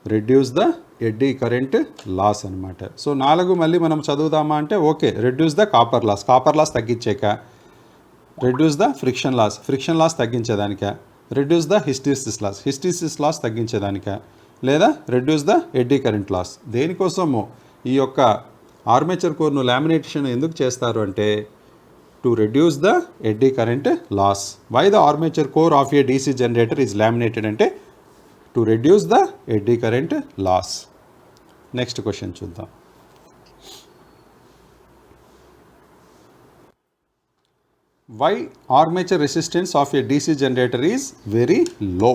Reduce the eddy current loss అనమాట. సో 4 మళ్ళీ మనం చదువుదామా అంటే okay. Reduce the copper loss తగ్గించాక, రెడ్యూస్ ద ఫ్రిక్షన్ లాస్ తగ్గించేదానిక, రెడ్యూస్ ద హిస్టీసిస్ లాస్ తగ్గించేదానిక, లేదా reduce the eddy current loss. దేనికోసము ఈ యొక్క ఆర్మేచర్ కోర్ను లామినేషన్ ఎందుకు చేస్తారు అంటే to reduce the eddy current loss. Why the armature core of a DC generator is laminated అంటే to reduce the eddy current loss. Next question చూద్దాం. Why armature resistance of a DC generator is very low?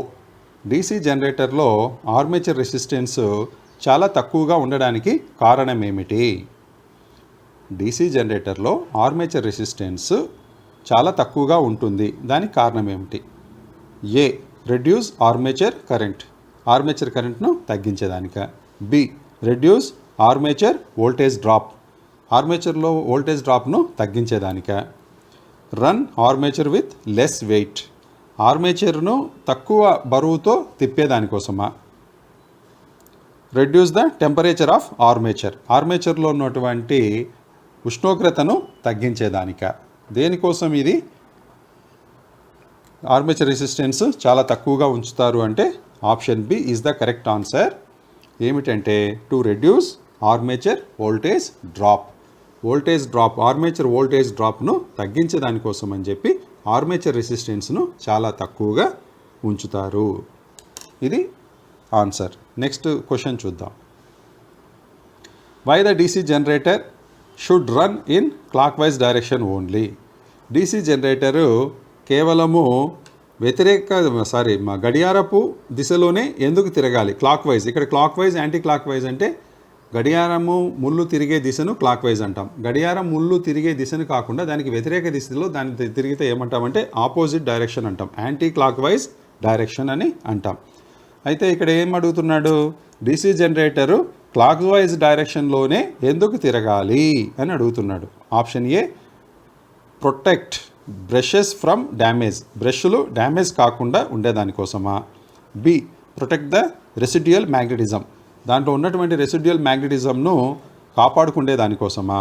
DC జనరేటర్లో ఆర్మేచర్ రెసిస్టెన్స్ చాలా తక్కువగా ఉండడానికి కారణం ఏమిటి? డీసీ జనరేటర్లో ఆర్మేచర్ రెసిస్టెన్స్ చాలా తక్కువగా ఉంటుంది, దానికి కారణం ఏమిటి? ఏ రెడ్యూస్ ఆర్మేచర్ కరెంట్ను తగ్గించేదానిక, B reduce armature voltage drop, ఆర్మేచర్లో వోల్టేజ్ డ్రాప్ను తగ్గించేదానిక, run armature with less weight, ఆర్మేచర్ను తక్కువ బరువుతో తిప్పేదానికోసమా, రెడ్యూస్ ద టెంపరేచర్ ఆఫ్ ఆర్మేచర్లో ఉన్నటువంటి ఉష్ణోగ్రతను తగ్గించేదానిక. దేనికోసం ఇది ఆర్మేచర్ రెసిస్టెన్స్ చాలా తక్కువగా ఉంచుతారు అంటే option B is the correct answer. ఏమిటంటే to reduce armature voltage drop. Armature voltage డ్రాప్ను తగ్గించేదానికోసం అని చెప్పి ఆర్మేచర్ రెసిస్టెన్స్ను చాలా తక్కువగా ఉంచుతారు. ఇది ఆన్సర్. నెక్స్ట్ క్వశ్చన్ చూద్దాం. Why the DC generator should run in clock wise direction only. DC generator కేవలము గడియారపు దిశలోనే ఎందుకు తిరగాలి? Clockwise. ఇక్కడ clockwise, anticlockwise అంటే గడియారము ముళ్ళు తిరిగే దిశను క్లాక్ వైజ్ అంటాం. గడియారం ముళ్ళు తిరిగే దిశను కాకుండా దానికి వ్యతిరేక దిశలో దాన్ని తిరిగితే ఏమంటామంటే ఆపోజిట్ డైరెక్షన్ అంటాం. యాంటీ క్లాక్ వైజ్ డైరెక్షన్ అని అంటాం. అయితే ఇక్కడ ఏం అడుగుతున్నాడు? డీసీ జనరేటరు క్లాక్ వైజ్ డైరెక్షన్లోనే ఎందుకు తిరగాలి అని అడుగుతున్నాడు. Option A, protect brushes from damage. బ్రష్లు డ్యామేజ్ కాకుండా ఉండేదానికోసమా. B, protect the residual magnetism. దాంట్లో ఉన్నటువంటి రెసిడ్యుయల్ మ్యాగ్నెటిజంను కాపాడుకునే దానికోసమా.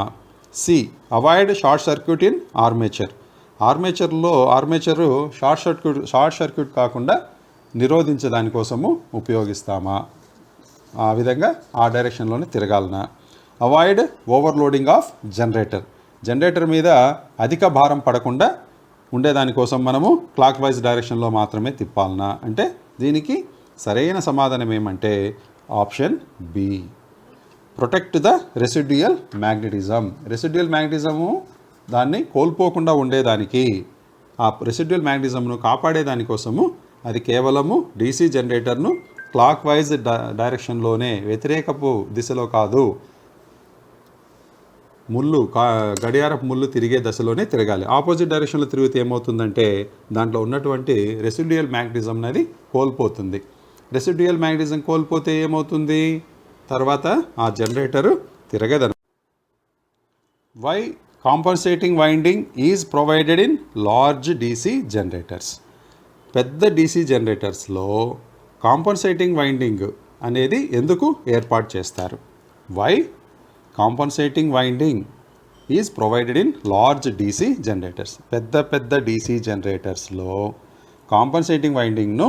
C, avoid short circuit in armature. Armature short circuit కాకుండా నిరోధించే దానికోసము ఉపయోగిస్తామా. ఆ విధంగా ఆ డైరెక్షన్లోనే తిరగాలనా. అవాయిడ్ ఓవర్లోడింగ్ ఆఫ్ జనరేటర్ మీద అధిక భారం పడకుండా ఉండేదానికోసం మనము క్లాక్ వైజ్ డైరెక్షన్లో మాత్రమే తిప్పాలనా. అంటే దీనికి సరైన సమాధానం ఏమంటే option B, protect the residual magnetism దాన్ని కోల్పోకుండా ఉండేదానికి, ఆ రెసిడ్యుయల్ మ్యాగ్నెటిజంను కాపాడేదానికోసము అది కేవలము డీసీ జనరేటర్ను క్లాక్ వైజ్ డైరెక్షన్లోనే, వ్యతిరేకపు దిశలో కాదు, గడియారపు ముళ్ళు తిరిగే దశలోనే తిరగాలి. ఆపోజిట్ డైరెక్షన్లో తిరిగితే ఏమవుతుందంటే దాంట్లో ఉన్నటువంటి రెసిడ్యుయల్ మ్యాగ్నెటిజం అనేది కోల్పోతుంది. రెసిడ్యుయల్ మ్యాగ్నెటిజం కోల్పోతే ఏమవుతుంది? తర్వాత ఆ జనరేటరు తిరగదను. Why compensating winding is provided in large DC generators. పెద్ద డీసీ జనరేటర్స్లో కాంపన్సేటింగ్ వైండింగ్ అనేది ఎందుకు ఏర్పాటు చేస్తారు? Why compensating winding is provided in large DC generators. పెద్ద డీసీ జనరేటర్స్లో కాంపన్సేటింగ్ వైండింగ్ను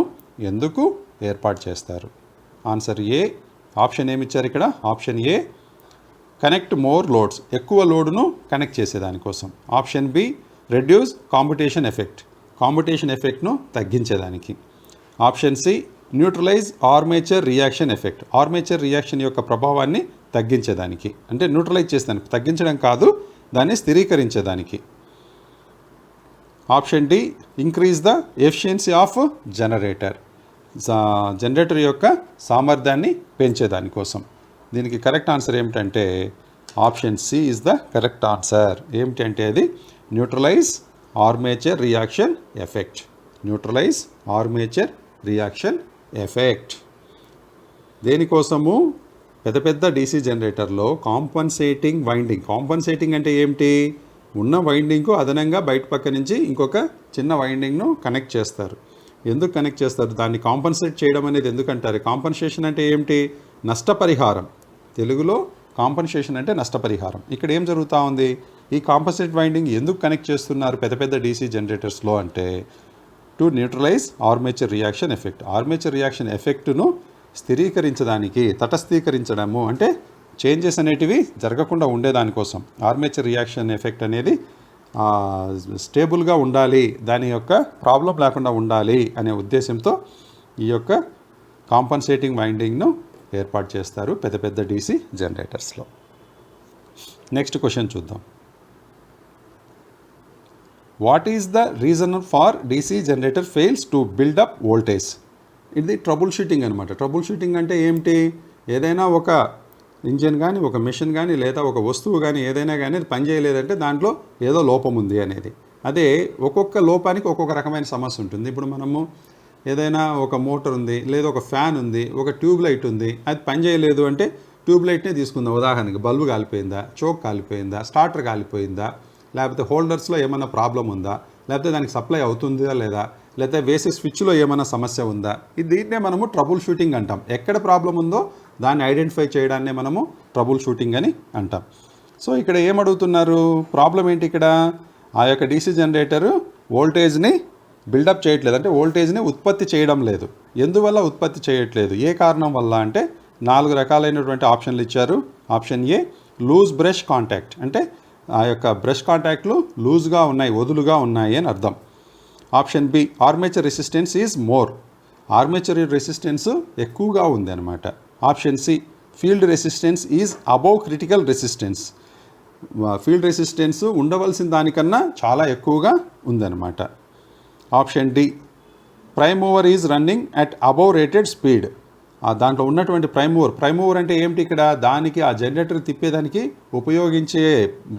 ఎందుకు ఏర్పాటు చేస్తారు? Answer A. ఆప్షన్ ఏమిచ్చారు ఇక్కడ? Option A, connect more loads. ఎక్కువ లోడును కనెక్ట్ చేసేదానికోసం. ఆప్షన్ బి, రెడ్యూస్ కాంపిటీషన్ ఎఫెక్ట్ను తగ్గించేదానికి. Option C, neutralise armature reaction యొక్క ప్రభావాన్ని తగ్గించేదానికి. అంటే న్యూట్రలైజ్ చేసేదానికి, తగ్గించడం కాదు, దాన్ని స్థిరీకరించేదానికి. Option D, increase the efficiency of generator యొక్క సామర్థ్యాన్ని పెంచేదానికోసం. దీనికి కరెక్ట్ ఆన్సర్ ఏమిటంటే option C is the correct answer. ఏమిటంటే అది న్యూట్రలైజ్ ఆర్మేచర్ రియాక్షన్ ఎఫెక్ట్. దేనికోసము? పెద్ద డీసీ జనరేటర్లో కాంపన్సేటింగ్ అంటే ఏమిటి? ఉన్న వైండింగ్కు అదనంగా బయట పక్క నుంచి ఇంకొక చిన్న వైండింగ్ను కనెక్ట్ చేస్తారు. ఎందుకు కనెక్ట్ చేస్తారు? దాన్ని కాంపన్సేట్ చేయడం అనేది ఎందుకంటారు? కాంపన్సేషన్ అంటే ఏమిటి? నష్టపరిహారం. తెలుగులో కాంపన్సేషన్ అంటే నష్టపరిహారం. ఇక్కడ ఏం జరుగుతూ ఉంది? ఈ కాంపన్సేట్ వైండింగ్ ఎందుకు కనెక్ట్ చేస్తున్నారు పెద్ద డీసీ జనరేటర్స్లో అంటే టు న్యూట్రలైజ్ ఆర్మేచర్ రియాక్షన్ ఎఫెక్ట్ను స్థిరీకరించడానికి, తటస్థీకరించడము అంటే చేంజెస్ అనేటివి జరగకుండా ఉండేదానికోసం. ఆర్మేచర్ రియాక్షన్ ఎఫెక్ట్ అనేది స్టేబుల్గా ఉండాలి, దాని యొక్క ప్రాబ్లం లేకుండా ఉండాలి అనే ఉద్దేశంతో ఈ యొక్క కాంపన్సేటింగ్ వైండింగ్ను ఏర్పాటు చేస్తారు పెద్ద డీసీ జనరేటర్స్లో. నెక్స్ట్ క్వశ్చన్ చూద్దాం. What is the reason far DC generator fails to build up voltage? ఇది ట్రబుల్ షూటింగ్ అనమాట. ట్రబుల్ షూటింగ్ అంటే ఏమిటి? ఏదైనా ఒక ఇంజిన్ కానీ, ఒక మెషిన్ కానీ, లేదా ఒక వస్తువు కానీ ఏదైనా కానీ అది పనిచేయలేదంటే దాంట్లో ఏదో లోపం ఉంది అనేది. అదే ఒక్కొక్క లోపానికి ఒక్కొక్క రకమైన సమస్య ఉంటుంది. ఇప్పుడు మనము ఏదైనా ఒక మోటార్ ఉంది, లేదా ఒక ఫ్యాన్ ఉంది, ఒక ట్యూబ్ లైట్ ఉంది, అది పనిచేయలేదు అంటే ట్యూబ్ లైట్నే తీసుకుందాం ఉదాహరణకి. బల్బు కాలిపోయిందా, చోక్ కాలిపోయిందా, స్టార్టర్ కాలిపోయిందా, లేకపోతే హోల్డర్స్లో ఏమైనా ప్రాబ్లం ఉందా, లేకపోతే దానికి సప్లై అవుతుందా లేదా, లేకపోతే వేసే స్విచ్లో ఏమైనా సమస్య ఉందా, దీన్నే మనము ట్రబుల్ షూటింగ్ అంటాం. ఎక్కడ ప్రాబ్లం ఉందో దాన్ని ఐడెంటిఫై చేయడాన్నే మనము ట్రబుల్ షూటింగ్ అని అంటాం. సో ఇక్కడ ఏమడుగుతున్నారు? ప్రాబ్లం ఏంటి ఇక్కడ? ఆ యొక్క డీసీ జనరేటరు వోల్టేజ్ని బిల్డప్ చేయట్లేదు, అంటే వోల్టేజ్ని ఉత్పత్తి చేయడం లేదు. ఎందువల్ల ఉత్పత్తి చేయట్లేదు? ఏ కారణం వల్ల అంటే 4 రకాలైనటువంటి ఆప్షన్లు ఇచ్చారు. Option A, loose brush contact, అంటే ఆ యొక్క బ్రష్ కాంటాక్ట్లు లూజ్గా ఉన్నాయి, వదులుగా ఉన్నాయి అని అర్థం. Option B, armature resistance is more, armature resistance ఎక్కువగా ఉంది అనమాట. Option C, field resistance is above critical resistance. Field resistance ఉండవలసిన దానికన్నా చాలా ఎక్కువగా ఉందన్నమాట. Option D, prime mover is running at above rated speed. దాంట్లో ఉన్నటువంటి ప్రైమ్ మూవర్ అంటే ఏమిటి ఇక్కడ, దానికి ఆ జనరేటర్ తిప్పేదానికి ఉపయోగించే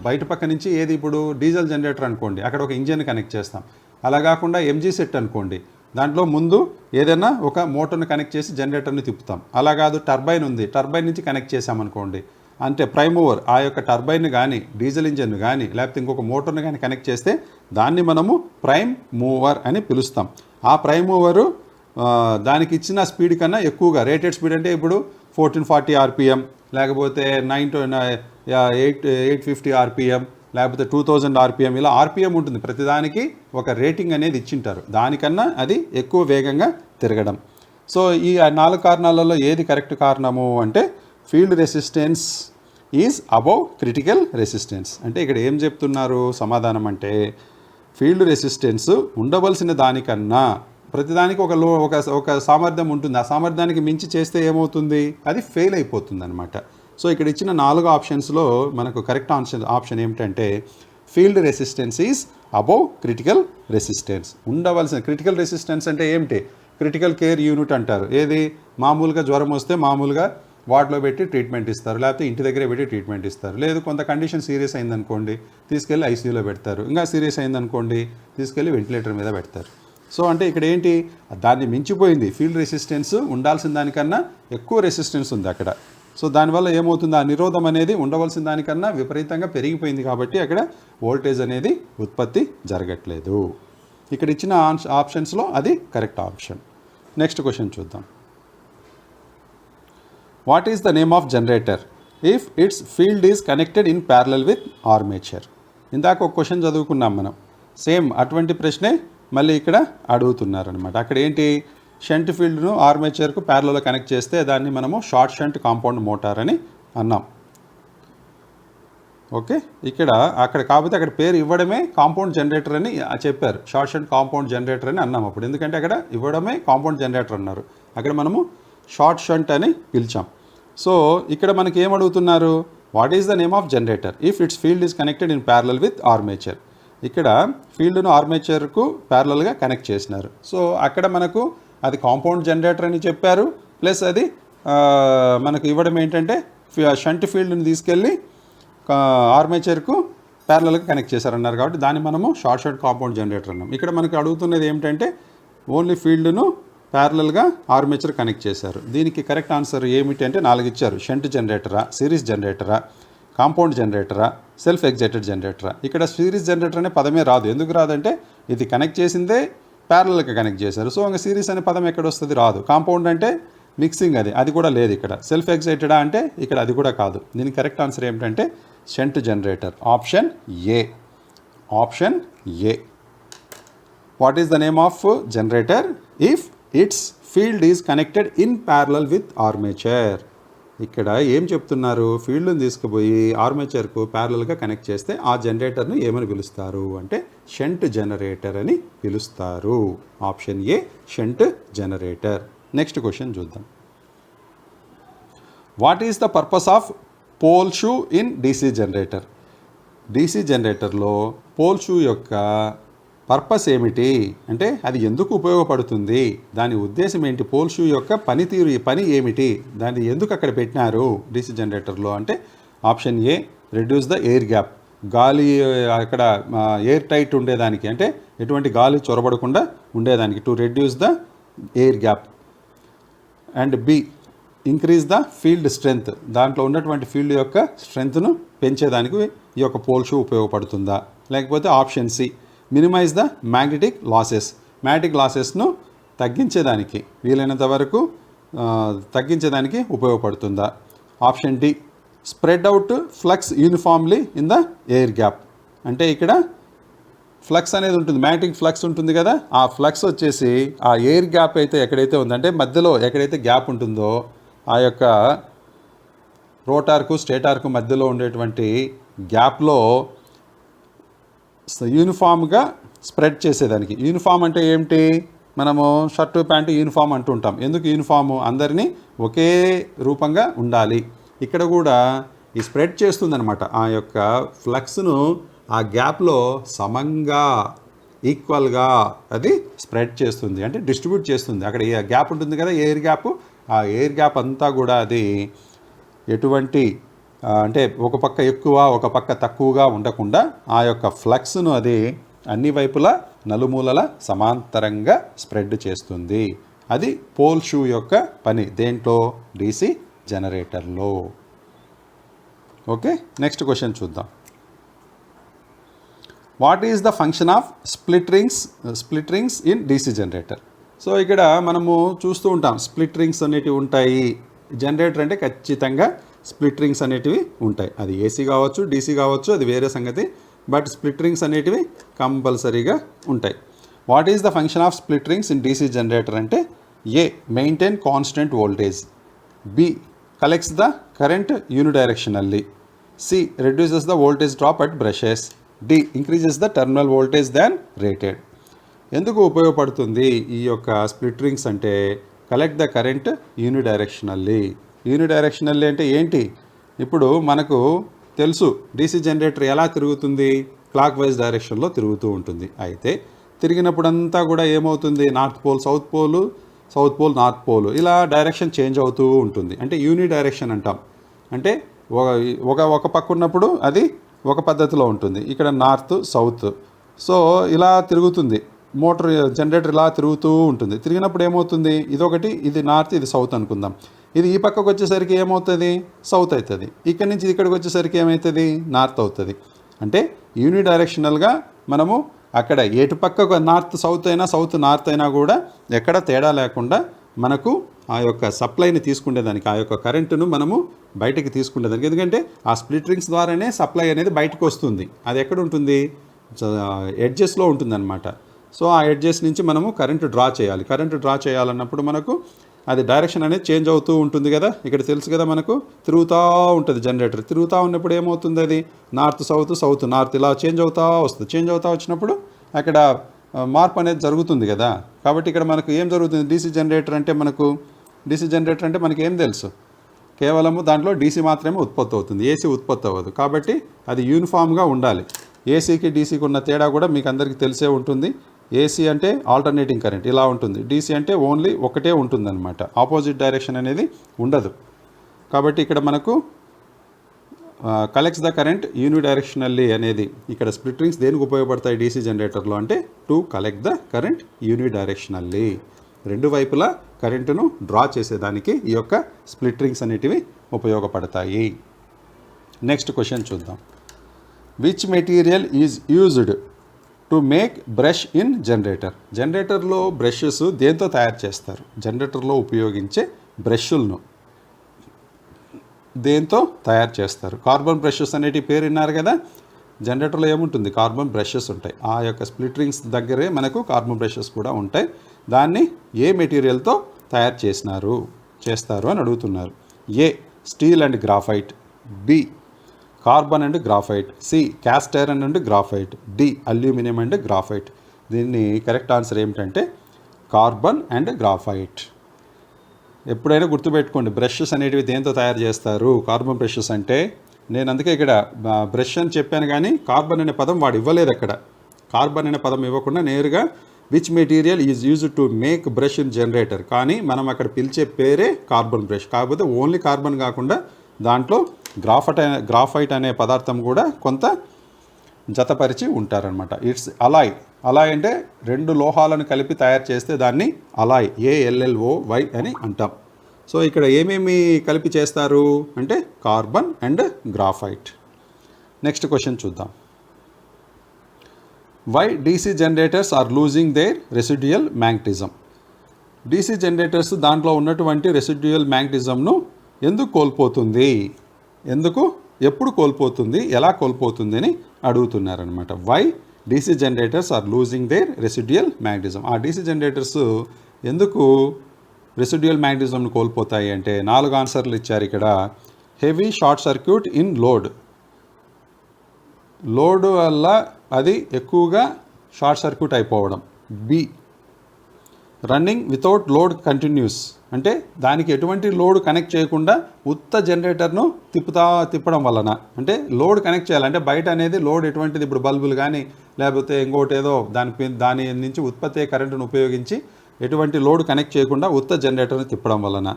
బయట పక్క నుంచి ఏది, ఇప్పుడు డీజిల్ జనరేటర్ అనుకోండి, అక్కడ ఒక ఇంజిన్ కనెక్ట్ చేస్తాం. అలా కాకుండా ఎంజీ సెట్ అనుకోండి, దాంట్లో ముందు ఏదైనా ఒక మోటార్ని కనెక్ట్ చేసి జనరేటర్ని తిప్పుతాం. అలా కాదు, టర్బైన్ ఉంది, టర్బైన్ నుంచి కనెక్ట్ చేసామనుకోండి, అంటే ప్రైమ్ మూవర్ ఆ యొక్క టర్బైన్ కానీ డీజిల్ ఇంజిన్ కానీ లేకపోతే ఇంకొక మోటార్ని కానీ కనెక్ట్ చేస్తే దాన్ని మనము ప్రైమ్ మూవర్ అని పిలుస్తాం. ఆ ప్రైమ్ మూవరు దానికి ఇచ్చిన స్పీడ్ కన్నా ఎక్కువగా, రేటెడ్ స్పీడ్ అంటే ఇప్పుడు 1440 ఆర్పిఎం, లేకపోతే 850 ఆర్పిఎం, లేకపోతే 2000 ఆర్పిఎం, ఇలా ఆర్పిఎం ఉంటుంది. ప్రతిదానికి ఒక రేటింగ్ అనేది ఇచ్చింటారు, దానికన్నా అది ఎక్కువ వేగంగా తిరగడం. సో ఈ 4 కారణాలలో ఏది కరెక్ట్ కారణము అంటే field resistance is above critical resistance. అంటే ఇక్కడ ఏం చెప్తున్నారు సమాధానం అంటే, ఫీల్డ్ రెసిస్టెన్స్ ఉండవలసిన దానికన్నా, ప్రతిదానికి ఒక సామర్థ్యం ఉంటుంది, ఆ సామర్థ్యానికి మించి చేస్తే ఏమవుతుంది, అది ఫెయిల్ అయిపోతుంది అనమాట. సో ఇక్కడ ఇచ్చిన 4 ఆప్షన్స్లో మనకు కరెక్ట్ ఆప్షన్ ఏమిటంటే field resistance is above critical resistance. ఉండవలసిన క్రిటికల్ రెసిస్టెన్స్ అంటే ఏమిటి, క్రిటికల్ కేర్ యూనిట్ అంటారు. ఏది, మామూలుగా జ్వరం వస్తే మామూలుగా వార్డులో పెట్టి ట్రీట్మెంట్ ఇస్తారు, లేకపోతే ఇంటి దగ్గరే పెట్టి ట్రీట్మెంట్ ఇస్తారు. లేదు కొంత కండిషన్ సీరియస్ అయిందనుకోండి, తీసుకెళ్ళి ఐసీయూలో పెడతారు. ఇంకా సీరియస్ అయిందనుకోండి, తీసుకెళ్ళి వెంటిలేటర్ మీద పెడతారు. సో అంటే ఇక్కడ ఏంటి, దాన్ని మించిపోయింది, ఫీల్డ్ రెసిస్టెన్స్ ఉండాల్సిన దానికన్నా ఎక్కువ రెసిస్టెన్స్ ఉంది అక్కడ. సో దానివల్ల ఏమవుతుంది, ఆ నిరోధం అనేది ఉండవలసిన దానికన్నా విపరీతంగా పెరిగిపోయింది కాబట్టి అక్కడ వోల్టేజ్ అనేది ఉత్పత్తి జరగట్లేదు. ఇక్కడ ఇచ్చిన ఆప్షన్స్లో అది కరెక్ట్ ఆప్షన్. నెక్స్ట్ క్వశ్చన్ చూద్దాం. What is the name of generator if its field is connected in parallel with armature? ఇందాక ఒక క్వశ్చన్ చదువుకున్నాం మనం, సేమ్ అటువంటి ప్రశ్నే మళ్ళీ ఇక్కడ అడుగుతున్నారనమాట. అక్కడ ఏంటి, షంట్ ఫీల్డ్ను ఆర్మేచర్కు ప్యారలల్లో కనెక్ట్ చేస్తే దాన్ని మనము షార్ట్ షంట్ కాంపౌండ్ మోటార్ అని అన్నాం. ఓకే, అక్కడ కాకపోతే అక్కడ పేరు ఇవ్వడమే కాంపౌండ్ జనరేటర్ అని చెప్పారు, షార్ట్ షంట్ కాంపౌండ్ జనరేటర్ అని అన్నాం అప్పుడు. ఎందుకంటే అక్కడ ఇవ్వడమే కాంపౌండ్ జనరేటర్ అన్నారు, అక్కడ మనము షార్ట్ షంట్ అని పిలిచాం. సో ఇక్కడ మనకి ఏమడుగుతున్నారు, what is the name of generator if its field is connected in parallel with armature? ఇక్కడ ఫీల్డ్ను ఆర్మేచర్కు ప్యారలల్గా కనెక్ట్ చేసినారు. సో అక్కడ మనకు అది కాంపౌండ్ జనరేటర్ అని చెప్పారు, ప్లస్ అది మనకు ఇవ్వడం ఏంటంటే షంట్ ఫీల్డ్ని తీసుకెళ్ళి ఆర్మేచర్కు ప్యారలల్గా కనెక్ట్ చేశారన్నారు, కాబట్టి దాన్ని మనము షార్ట్ షంట్ కాంపౌండ్ జనరేటర్ అన్నాం. ఇక్కడ మనకు అడుగుతున్నది ఏమిటంటే ఓన్లీ ఫీల్డ్ను ప్యారలల్గా ఆర్మేచర్ కనెక్ట్ చేశారు. దీనికి కరెక్ట్ ఆన్సర్ ఏమిటి అంటే 4 ఇచ్చారు. షంట్ జనరేటరా, సిరీస్ జనరేటరా, కాంపౌండ్ జనరేటరా, సెల్ఫ్ ఎగ్జైటెడ్ జనరేటరా. ఇక్కడ సిరీస్ జనరేటర్ అనే పదమే రాదు. ఎందుకు రాదంటే ఇది కనెక్ట్ చేసిందే ప్యారలల్గా కనెక్ట్ చేశారు. సో ఇంకా సిరీస్ అనే పదం ఎక్కడ వస్తుంది, రాదు. కాంపౌండ్ అంటే మిక్సింగ్, అది కూడా లేదు ఇక్కడ. సెల్ఫ్ ఎగ్జైటెడా అంటే ఇక్కడ అది కూడా కాదు. దీనికి కరెక్ట్ ఆన్సర్ ఏమిటంటే shunt generator, option A. Option A. What is the name of generator if its field is connected in parallel with armature? ఇక్కడ ఏం చెప్తున్నారు, ఫీల్డ్ని తీసుకుపోయి ఆర్మేచర్కు ప్యారలల్గా కనెక్ట్ చేస్తే ఆ జనరేటర్ను ఏమని పిలుస్తారు అంటే షంట్ జనరేటర్ అని పిలుస్తారు. Option A, shunt generator. Next question చూద్దాం. What is the purpose of pole shoe in DC generator? DC జనరేటర్లో పోల్ షూ యొక్క పర్పస్ ఏమిటి అంటే అది ఎందుకు ఉపయోగపడుతుంది, దాని ఉద్దేశం ఏంటి, పోల్ షూ యొక్క పనితీరు, పని ఏమిటి, దాన్ని ఎందుకు అక్కడ పెట్టినారు డీసీ జనరేటర్లో అంటే option A, reduce the air gap, గాలి అక్కడ ఎయిర్ టైట్ ఉండేదానికి, అంటే ఎటువంటి గాలి చొరబడకుండా ఉండేదానికి, to reduce the air gap. And B, increase the field strength, దాంట్లో ఉన్నటువంటి ఫీల్డ్ యొక్క స్ట్రెంగ్త్ను పెంచేదానికి ఈ యొక్క పోల్ షూ ఉపయోగపడుతుందా? లేకపోతే option C, minimise the magnetic losses, magnetic లాసెస్ను తగ్గించేదానికి, వీలైనంత వరకు తగ్గించేదానికి ఉపయోగపడుతుందా? Option D, spread out flux uniformly in the air gap, అంటే ఇక్కడ ఫ్లక్స్ అనేది ఉంటుంది, మ్యాగ్నెటిక్ ఫ్లక్స్ ఉంటుంది కదా, ఆ ఫ్లక్స్ వచ్చేసి ఆ ఎయిర్ గ్యాప్ అయితే ఎక్కడైతే ఉందంటే మధ్యలో ఎక్కడైతే గ్యాప్ ఉంటుందో ఆ యొక్క రోటార్కు స్టేటార్కు మధ్యలో ఉండేటువంటి గ్యాప్లో యూనిఫామ్గా స్ప్రెడ్ చేసేదానికి. యూనిఫామ్ అంటే ఏమిటి, మనము షర్టు ప్యాంటు యూనిఫామ్ అంటుంటాం. ఎందుకు యూనిఫాము? అందరినీ ఒకే రూపంగా ఉండాలి. ఇక్కడ కూడా ఈ స్ప్రెడ్ చేస్తుందన్నమాట. ఆ యొక్క ఫ్లక్స్ను ఆ గ్యాప్లో సమంగా ఈక్వల్గా అది స్ప్రెడ్ చేస్తుంది, అంటే డిస్ట్రిబ్యూట్ చేస్తుంది. అక్కడ ఏ గ్యాప్ ఉంటుంది కదా, ఎయిర్ గ్యాప్, ఆ ఎయిర్ గ్యాప్ అంతా కూడా అది ఎటువంటి అంటే ఒక పక్క ఎక్కువ ఒక పక్క తక్కువగా ఉండకుండా ఆ యొక్క ఫ్లక్స్ను అది అన్ని వైపులా నలుమూలల సమాంతరంగా స్ప్రెడ్ చేస్తుంది. అది పోల్ షూ యొక్క పని. దేంట్లో? డీసీ జనరేటర్లో. ఓకే, నెక్స్ట్ క్వశ్చన్ చూద్దాం. What is the function of split rings in DC generator? So ఇక్కడ మనము చూస్తూ ఉంటాం స్ప్లిట్ రింగ్స్ అనేటివి ఉంటాయి. జనరేటర్ అంటే ఖచ్చితంగా స్ప్లిట్ రింగ్స్ అనేటివి ఉంటాయి. అది ఏసీ కావచ్చు, డీసీ కావచ్చు, అది వేరే సంగతి. బట్ స్ప్లిట్ రింగ్స్ అనేటివి కంపల్సరీగా ఉంటాయి. What is the function of split rings in DC generator అంటే A maintain constant voltage, B collects the current unidirectionally, C reduces the voltage drop at brushes, D increases the terminal voltage than rated. ఎందుకు ఉపయోగపడుతుంది ఈ యొక్క స్ప్లిట్ రింగ్స్ అంటే? Collect the current unidirectionally. Unidirectionally అంటే ఏంటి? ఇప్పుడు మనకు తెలుసు డీసీ జనరేటర్ ఎలా తిరుగుతుంది? క్లాక్ వైజ్ డైరెక్షన్లో తిరుగుతూ ఉంటుంది. అయితే తిరిగినప్పుడంతా కూడా ఏమవుతుంది? North pole south pole, south pole north pole, ఇలా డైరెక్షన్ చేంజ్ అవుతూ ఉంటుంది. అంటే యూని డైరెక్షన్ అంటాం. అంటే ఒక పక్క ఉన్నప్పుడు అది ఒక పద్ధతిలో ఉంటుంది, ఇక్కడ నార్త్ సౌత్. సో ఇలా తిరుగుతుంది మోటార్ జనరేటర్, ఇలా తిరుగుతూ ఉంటుంది. తిరిగినప్పుడు ఏమవుతుంది? ఇదొకటి, ఇది నార్త్, ఇది సౌత్ అనుకుందాం. ఇది ఈ పక్కకు వచ్చేసరికి ఏమవుతుంది? సౌత్ అవుతుంది. ఇక్కడి నుంచి ఇక్కడికి వచ్చేసరికి ఏమవుతుంది? నార్త్ అవుతుంది. అంటే యూని డైరెక్షనల్గా మనము అక్కడ ఎటు పక్కకు నార్త్ సౌత్ అయినా సౌత్ నార్త్ అయినా కూడా ఎక్కడ తేడా లేకుండా మనకు ఆ యొక్క సప్లైని తీసుకునేదానికి, ఆ యొక్క కరెంటును మనము బయటకి తీసుకునేదానికి. ఎందుకంటే ఆ స్ప్లిట్ రింగ్స్ ద్వారానే సప్లై అనేది బయటకు వస్తుంది. అది ఎక్కడ ఉంటుంది? ఎడ్జెస్లో ఉంటుందన్నమాట. సో ఆ ఎడ్జెస్ నుంచి మనము కరెంటు డ్రా చేయాలి. కరెంటు డ్రా చేయాలన్నప్పుడు మనకు అది డైరెక్షన్ అనేది చేంజ్ అవుతూ ఉంటుంది కదా. ఇక్కడ తెలుసు కదా, మనకు తిరుగుతూ ఉంటుంది జనరేటర్. తిరుగుతూ ఉన్నప్పుడు ఏమవుతుంది? అది నార్త్ సౌత్, సౌత్ నార్త్ ఇలా చేంజ్ అవుతూ వస్తుంది. చేంజ్ అవుతూ వచ్చినప్పుడు అక్కడ మార్పు అనేది జరుగుతుంది కదా. కాబట్టి ఇక్కడ మనకు ఏం జరుగుతుంది? డీసీ జనరేటర్ అంటే మనకి ఏం తెలుసు? కేవలము దాంట్లో డీసీ మాత్రమే ఉత్పత్తి అవుతుంది, ఏసీ ఉత్పత్తి అవ్వదు. కాబట్టి అది యూనిఫామ్గా ఉండాలి. ఏసీకి డీసీకి ఉన్న తేడా కూడా మీకు అందరికీ తెలిసే ఉంటుంది. ఏసీ అంటే ఆల్టర్నేటింగ్ కరెంట్ ఇలా ఉంటుంది, డీసీ అంటే ఓన్లీ ఒకటే ఉంటుందన్నమాట, ఆపోజిట్ డైరెక్షన్ అనేది ఉండదు. కాబట్టి ఇక్కడ మనకు కలెక్ట్స్ ద కరెంట్ యూనిడైరెక్షనల్లీ అనేది ఇక్కడ స్ప్లిట్ రింగ్స్ దేనికి ఉపయోగపడతాయి డీసీ జనరేటర్లో అంటే టు కలెక్ట్ ద కరెంట్ యూనిడైరెక్షనల్లీ. రెండు వైపులా కరెంటును డ్రా చేసేదానికి ఈ యొక్క స్ప్లిట్ రింగ్స్ అనేటివి ఉపయోగపడతాయి. నెక్స్ట్ క్వశ్చన్ చూద్దాం. Which material is used to make brush in generator? జనరేటర్లో బ్రషెస్ దేంతో తయారు చేస్తారు? జనరేటర్లో ఉపయోగించే బ్రష్లను దేంతో తయారు చేస్తారు? కార్బన్ బ్రషెస్ అనేటి పేరు విన్నారు కదా. జనరేటర్లో ఏముంటుంది? కార్బన్ బ్రషెస్ ఉంటాయి. ఆ యొక్క స్ప్లిట్ రింగ్స్ దగ్గరే మనకు కార్బన్ బ్రషెస్ కూడా ఉంటాయి. దాన్ని ఏ మెటీరియల్తో తయారు చేస్తారు అని అడుగుతున్నారు. A steel and graphite, B carbon and graphite, C cast iron and graphite, D aluminium and graphite. దీన్ని కరెక్ట్ ఆన్సర్ ఏమిటంటే కార్బన్ అండ్ గ్రాఫైట్. ఎప్పుడైనా గుర్తుపెట్టుకోండి, బ్రషెస్ అనేటివి దేంతో తయారు చేస్తారు? కార్బన్ బ్రషెస్ అంటే. నేను అందుకే ఇక్కడ బ్రష్ అని చెప్పాను కానీ కార్బన్ అనే పదం వాడు ఇవ్వలేదు. అక్కడ కార్బన్ అనే పదం ఇవ్వకుండా నేరుగా which material is used to make brush in generator, కానీ మనం అక్కడ పిలిచే పేరే కార్బన్ బ్రష్. కాకపోతే ఓన్లీ కార్బన్ కాకుండా దాంట్లో గ్రాఫైట్ అనే పదార్థం కూడా కొంత జతపరిచి ఉంటారనమాట. ఇట్స్ అలాయ్. అలాయ్ అంటే రెండు లోహాలను కలిపి తయారు చేస్తే దాన్ని అలాయ్, ALLOY అని అంటాం. సో ఇక్కడ ఏమేమి కలిపి చేస్తారు అంటే carbon and graphite. Next question చూద్దాం. Why DC generators are losing their residual magnetism? DC generators దాంట్లో ఉన్నటువంటి రెసిడ్యుయల్ మ్యాగ్నెటిజంను ఎందుకు కోల్పోతుంది? ఎప్పుడు కోల్పోతుంది, ఎలా కోల్పోతుంది అని అడుగుతున్నారనమాట. Why DC generators are losing their residual magnetism? ఆ డీసీ జనరేటర్స్ ఎందుకు రెసిడ్యుయల్ మ్యాగ్నెటిజంను కోల్పోతాయి అంటే 4 ఆన్సర్లు ఇచ్చారు ఇక్కడ. Heavy short circuit in load వల్ల అది ఎక్కువగా షార్ట్ సర్క్యూట్ అయిపోవడం, B running without load continuous అంటే దానికి ఎటువంటి లోడ్ కనెక్ట్ చేయకుండా ఉత్త జనరేటర్ను తిప్పడం వలన, అంటే లోడ్ కనెక్ట్ చేయాలంటే బయట అనేది లోడ్ ఎటువంటిది, ఇప్పుడు బల్బులు కానీ లేకపోతే ఇంకోటి ఏదో దాని నుంచి ఉత్పత్తి కరెంటును ఉపయోగించి ఎటువంటి లోడ్ కనెక్ట్ చేయకుండా ఉత్త జనరేటర్ను తిప్పడం వలన.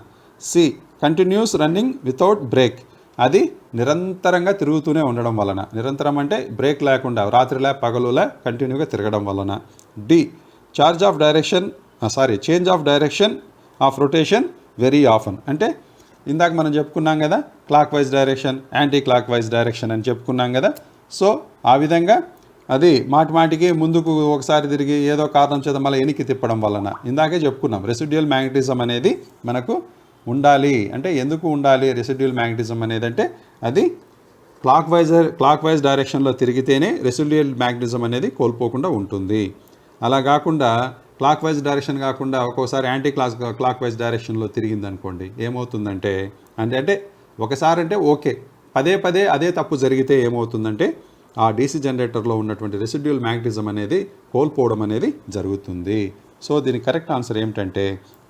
C continuous running without break, అది నిరంతరంగా తిరుగుతూనే ఉండడం వలన, నిరంతరం అంటే బ్రేక్ లేకుండా రాత్రిలే పగలులే కంటిన్యూగా తిరగడం వలన. D change of direction of rotation very often, అంటే ఇందాక మనం చెప్పుకున్నాం కదా clock wise direction, anti clock wise direction అని చెప్పుకున్నాం కదా. సో ఆ విధంగా అది మాటిమాటికి ముందుకు ఒకసారి తిరిగి ఏదో కారణం చేత మళ్ళీ వెనక్కి తిప్పడం వలన, ఇందాకే చెప్పుకున్నాం రెసిడ్యుయల్ మ్యాగ్నెటిజం అనేది మనకు ఉండాలి. అంటే ఎందుకు ఉండాలి రెసిడ్యుయల్ మ్యాగ్నెటిజం అనేది, అంటే అది క్లాక్ వైజ్ డైరెక్షన్లో తిరిగితేనే రెసిడ్యుయల్ మ్యాగ్నెటిజం అనేది కోల్పోకుండా ఉంటుంది. అలా కాకుండా క్లాక్ వైజ్ డైరెక్షన్ కాకుండా ఒక్కోసారి యాంటీ క్లాక్ వైజ్ డైరెక్షన్లో తిరిగింది అనుకోండి, ఏమవుతుందంటే అంటే ఒకసారి అంటే ఓకే, పదే పదే అదే తప్పు జరిగితే ఏమవుతుందంటే ఆ డీసీ జనరేటర్లో ఉన్నటువంటి రెసిడ్యుయల్ మ్యాగ్నెటిజం అనేది కోల్పోవడం అనేది జరుగుతుంది. సో దీనికి కరెక్ట్ ఆన్సర్ ఏమిటంటే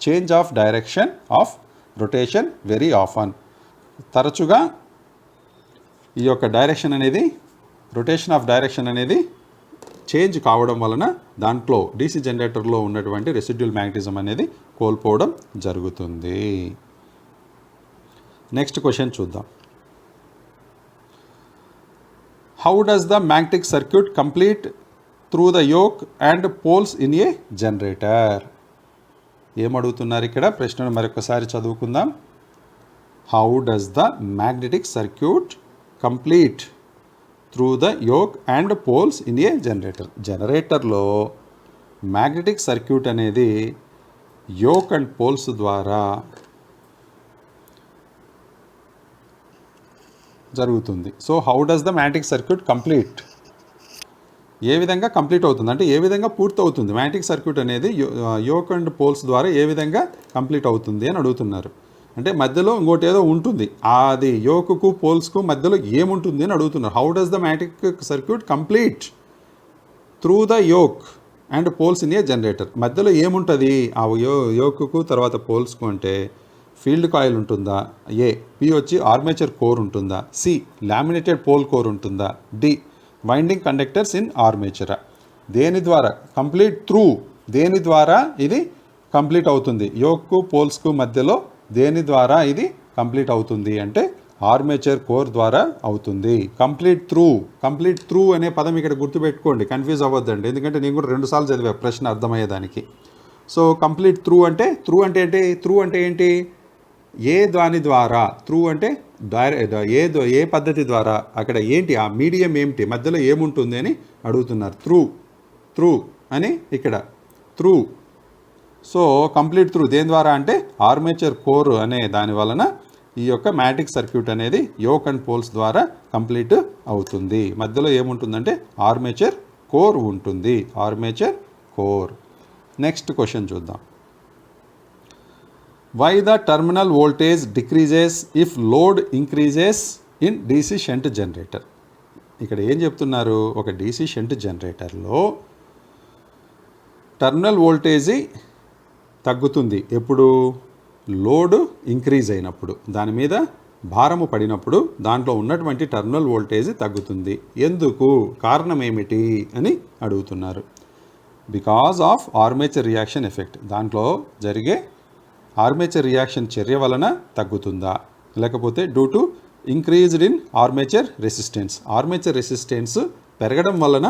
change of direction of rotation very often, తరచుగా ఈ యొక్క డైరెక్షన్ అనేది రొటేషన్ ఆఫ్ డైరెక్షన్ అనేది చేంజ్ కావడం వలన దాంట్లో డీసీ జనరేటర్లో ఉన్నటువంటి రెసిడ్యుయల్ మ్యాగ్నెటిజం అనేది కోల్పోవడం జరుగుతుంది. నెక్స్ట్ క్వశ్చన్ చూద్దాం. How does the magnetic circuit complete through the yoke and poles in a generator? ఏమడుగుతున్నారు ఇక్కడ, ప్రశ్నను మరొకసారి చదువుకుందాం. How does the magnetic circuit complete through the yoke and poles in a generator? జనరేటర్లో మ్యాగ్నెటిక్ సర్క్యూట్ అనేది యోక్ అండ్ పోల్స్ ద్వారా జరుగుతుంది. So how does the magnetic circuit complete, ఏ విధంగా కంప్లీట్ అవుతుంది అంటే ఏ విధంగా పూర్తి అవుతుంది మ్యాగ్నెటిక్ సర్క్యూట్ అనేది యోక్ అండ్ పోల్స్ ద్వారా ఏ విధంగా కంప్లీట్ అవుతుంది అని అడుగుతున్నారు. అంటే మధ్యలో ఇంకోటి ఏదో ఉంటుంది, అది యోక్కు పోల్స్కు మధ్యలో ఏముంటుంది అని అడుగుతున్నారు. How does the magnetic circuit complete through the yoke and poles in a generator? మధ్యలో ఏముంటుంది ఆ యోక్కు తర్వాత పోల్స్కు అంటే ఫీల్డ్ కాయిల్ ఉంటుందా, ఏ బి వచ్చి ఆర్మేచర్ కోర్ ఉంటుందా, సి లామినేటెడ్ పోల్ కోర్ ఉంటుందా, D winding conductors in armature? దేని ద్వారా కంప్లీట్ త్రూ, దేని ద్వారా ఇది కంప్లీట్ అవుతుంది యోక్కు పోల్స్కు మధ్యలో దేని ద్వారా ఇది కంప్లీట్ అవుతుంది అంటే ఆర్మేచర్ కోర్ ద్వారా అవుతుంది. కంప్లీట్ త్రూ అనే పదం ఇక్కడ గుర్తుపెట్టుకోండి, కన్ఫ్యూజ్ అవ్వద్దండి, ఎందుకంటే నేను కూడా 2 సార్లు చదివా ప్రశ్న అర్థమయ్యేదానికి. సో కంప్లీట్ త్రూ అంటే ఏంటి, ఏ దాని ద్వారా, త్రూ అంటే ఏ పద్ధతి ద్వారా, అక్కడ ఏంటి ఆ మీడియం ఏమిటి, మధ్యలో ఏముంటుంది అని అడుగుతున్నారు. త్రూ అని ఇక్కడ త్రూ. సో కంప్లీట్ త్రూ దేని ద్వారా అంటే ఆర్మేచర్ కోర్ అనే దాని వలన ఈ యొక్క మ్యాగ్నెటిక్ సర్క్యూట్ అనేది యోక్ అండ్ పోల్స్ ద్వారా కంప్లీట్ అవుతుంది. మధ్యలో ఏముంటుందంటే ఆర్మేచర్ కోర్ ఉంటుంది, ఆర్మేచర్ కోర్. నెక్స్ట్ క్వశ్చన్ చూద్దాం. Why the terminal voltage decreases if load increases in DC shunt generator? ఇక్కడ ఏం చెప్తున్నారు, ఒక డీసీ షంట్ జనరేటర్లో టర్మినల్ వోల్టేజీ తగ్గుతుంది ఎప్పుడు, లోడ్ ఇంక్రీజ్ అయినప్పుడు, దాని మీద భారము పడినప్పుడు దాంట్లో ఉన్నటువంటి టర్మినల్ వోల్టేజ్ తగ్గుతుంది. ఎందుకు, కారణం ఏమిటి అని అడుగుతున్నారు. Because of armature reaction effect, దాంట్లో జరిగే ఆర్మేచర్ రియాక్షన్ చర్య వలన తగ్గుతుందా, లేకపోతే due to increased in armature resistance, armature resistance పెరగడం వలన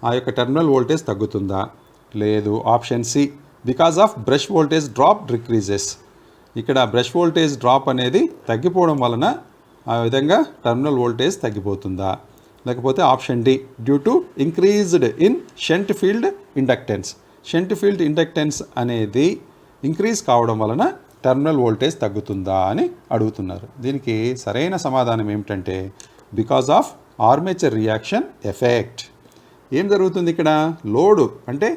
ఆ యొక్క టెర్మినల్ వోల్టేజ్ తగ్గుతుందా, లేదు option C because of brush voltage drop decreases, ఇక్కడ బ్రష్ వోల్టేజ్ డ్రాప్ అనేది తగ్గిపోవడం వలన ఆ విధంగా టెర్మినల్ వోల్టేజ్ తగ్గిపోతుందా, లేకపోతే option D due to increased in shunt field inductance, shunt field inductance అనేది ఇంక్రీజ్ కావడం వలన టెర్మినల్ వోల్టేజ్ తగ్గుతుందా అని అడుగుతున్నారు. దీనికి సరైన సమాధానం ఏమిటంటే because of armature reaction effect. ఏం జరుగుతుంది ఇక్కడ, లోడ్ అంటే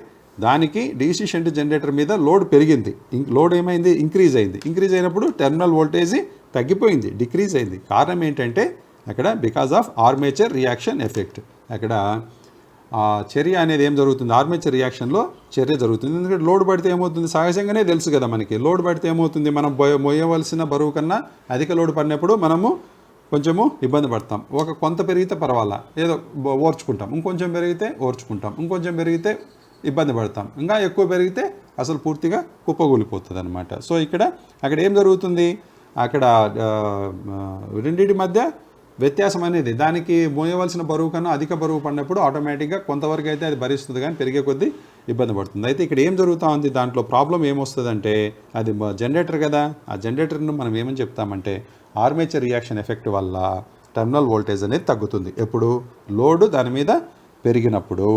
దానికి డీసీ షంట్ జనరేటర్ మీద లోడ్ పెరిగింది, లోడ్ ఏమైంది ఇంక్రీజ్ అయింది, ఇంక్రీజ్ అయినప్పుడు టెర్మినల్ వోల్టేజ్ తగ్గిపోయింది, డిక్రీజ్ అయింది. కారణం ఏంటంటే అక్కడ because of armature reaction effect, అక్కడ ఆ చర్య అనేది ఏం జరుగుతుంది, ఆర్మేచర్ రియాక్షన్లో చర్య జరుగుతుంది. ఎందుకంటే లోడ్ పడితే ఏమవుతుంది, సహజంగానే తెలుసు కదా మనకి, లోడ్ పడితే ఏమవుతుంది, మనం మోయవలసిన బరువు కన్నా అధిక లోడ్ పడినప్పుడు మనము కొంచెము ఇబ్బంది పడతాం. కొంత పెరిగితే పర్వాలా, ఏదో ఓర్చుకుంటాం, ఇంకొంచెం పెరిగితే ఓర్చుకుంటాం, ఇంకొంచెం పెరిగితే ఇబ్బంది పడతాం, ఇంకా ఎక్కువ పెరిగితే అసలు పూర్తిగా కుప్పగూలిపోతుంది అనమాట. సో అక్కడ ఏం జరుగుతుంది, అక్కడ రెండింటి మధ్య వ్యత్యాసం అనేది, దానికి మోయవలసిన బరువు కన్నా అధిక బరువు పడినప్పుడు ఆటోమేటిక్గా కొంతవరకు అయితే అది భరిస్తుంది, కానీ పెరిగే కొద్దీ ఇబ్బంది పడుతుంది. అయితే ఇక్కడ ఏం జరుగుతూ ఉంది, దాంట్లో ప్రాబ్లం ఏమొస్తుందంటే, అది జనరేటర్ కదా, ఆ జనరేటర్ను మనం ఏమని చెప్తామంటే ఆర్మేచర్ రియాక్షన్ ఎఫెక్ట్ వల్ల టెర్మినల్ వోల్టేజ్ అనేది తగ్గుతుంది. ఎప్పుడు, లోడ్ దాని మీద పెరిగినప్పుడు.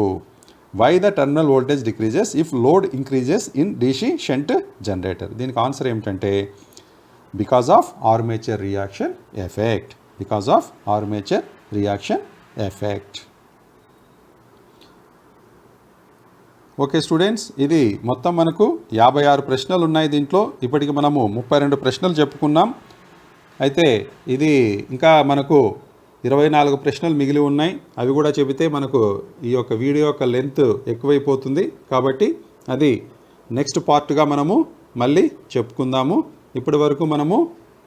Why the terminal voltage decreases if load increases in DC shunt generator. దీనికి ఆన్సర్ ఏమిటంటే because of armature reaction effect. Because of armature reaction effect. Okay students, ఇది మొత్తం మనకు 56 ప్రశ్నలు ఉన్నాయి దీంట్లో. ఇప్పటికి మనము 32 ప్రశ్నలు చెప్పుకున్నాం. అయితే ఇది ఇంకా మనకు 24 ప్రశ్నలు మిగిలి ఉన్నాయి. అవి కూడా చెబితే మనకు ఈ యొక్క వీడియో యొక్క లెంత్ ఎక్కువైపోతుంది. కాబట్టి అది నెక్స్ట్ పార్ట్గా మనము మళ్ళీ చెప్పుకుందాము. ఇప్పటి వరకు మనము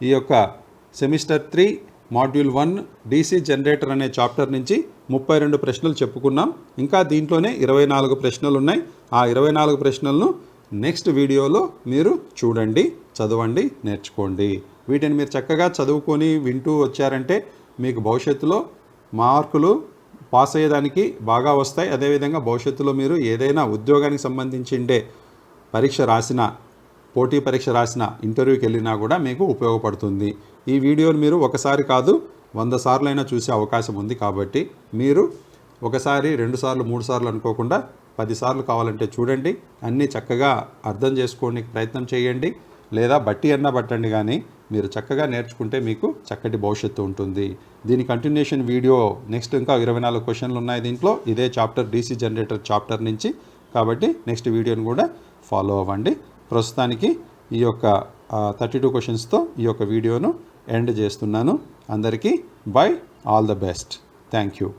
ఈ యొక్క సెమిస్టర్ 3 మాడ్యూల్ 1 డీసీ జనరేటర్ అనే చాప్టర్ నుంచి 32 ప్రశ్నలు చెప్పుకున్నాం. ఇంకా దీంట్లోనే 24 ప్రశ్నలు ఉన్నాయి. ఆ 24 ప్రశ్నలను నెక్స్ట్ వీడియోలో మీరు చూడండి, చదవండి, నేర్చుకోండి. వీటిని మీరు చక్కగా చదువుకొని వింటూ వచ్చారంటే మీకు భవిష్యత్తులో మార్కులు పాస్ అయ్యేదానికి బాగా వస్తాయి. అదేవిధంగా భవిష్యత్తులో మీరు ఏదైనా ఉద్యోగానికి సంబంధించిండే పరీక్ష రాసిన, పోటీ పరీక్ష రాసిన, ఇంటర్వ్యూకి వెళ్ళినా కూడా మీకు ఉపయోగపడుతుంది. ఈ వీడియోని మీరు ఒకసారి కాదు 100 సార్లు అయినా చూసే అవకాశం ఉంది. కాబట్టి మీరు ఒకసారి, 2 సార్లు, 3 సార్లు అనుకోకుండా 10 సార్లు కావాలంటే చూడండి. అన్నీ చక్కగా అర్థం చేసుకోవడానికి ప్రయత్నం చేయండి. లేదా బట్టి అన్నా పట్టండి, కానీ మీరు చక్కగా నేర్చుకుంటే మీకు చక్కటి భవిష్యత్తు ఉంటుంది. దీని కంటిన్యూషన్ వీడియో నెక్స్ట్ ఇంకా 24 క్వశ్చన్లు ఉన్నాయి దీంట్లో, ఇదే చాప్టర్ డీసీ జనరేటర్ చాప్టర్ నుంచి. కాబట్టి నెక్స్ట్ వీడియోని కూడా ఫాలో అవ్వండి. ప్రస్తుతానికి ఈ యొక్క 32 క్వశ్చన్స్తో ఈ యొక్క వీడియోను ఎండ్ చేస్తున్నాను. అందరికీ by, all the best, thank you.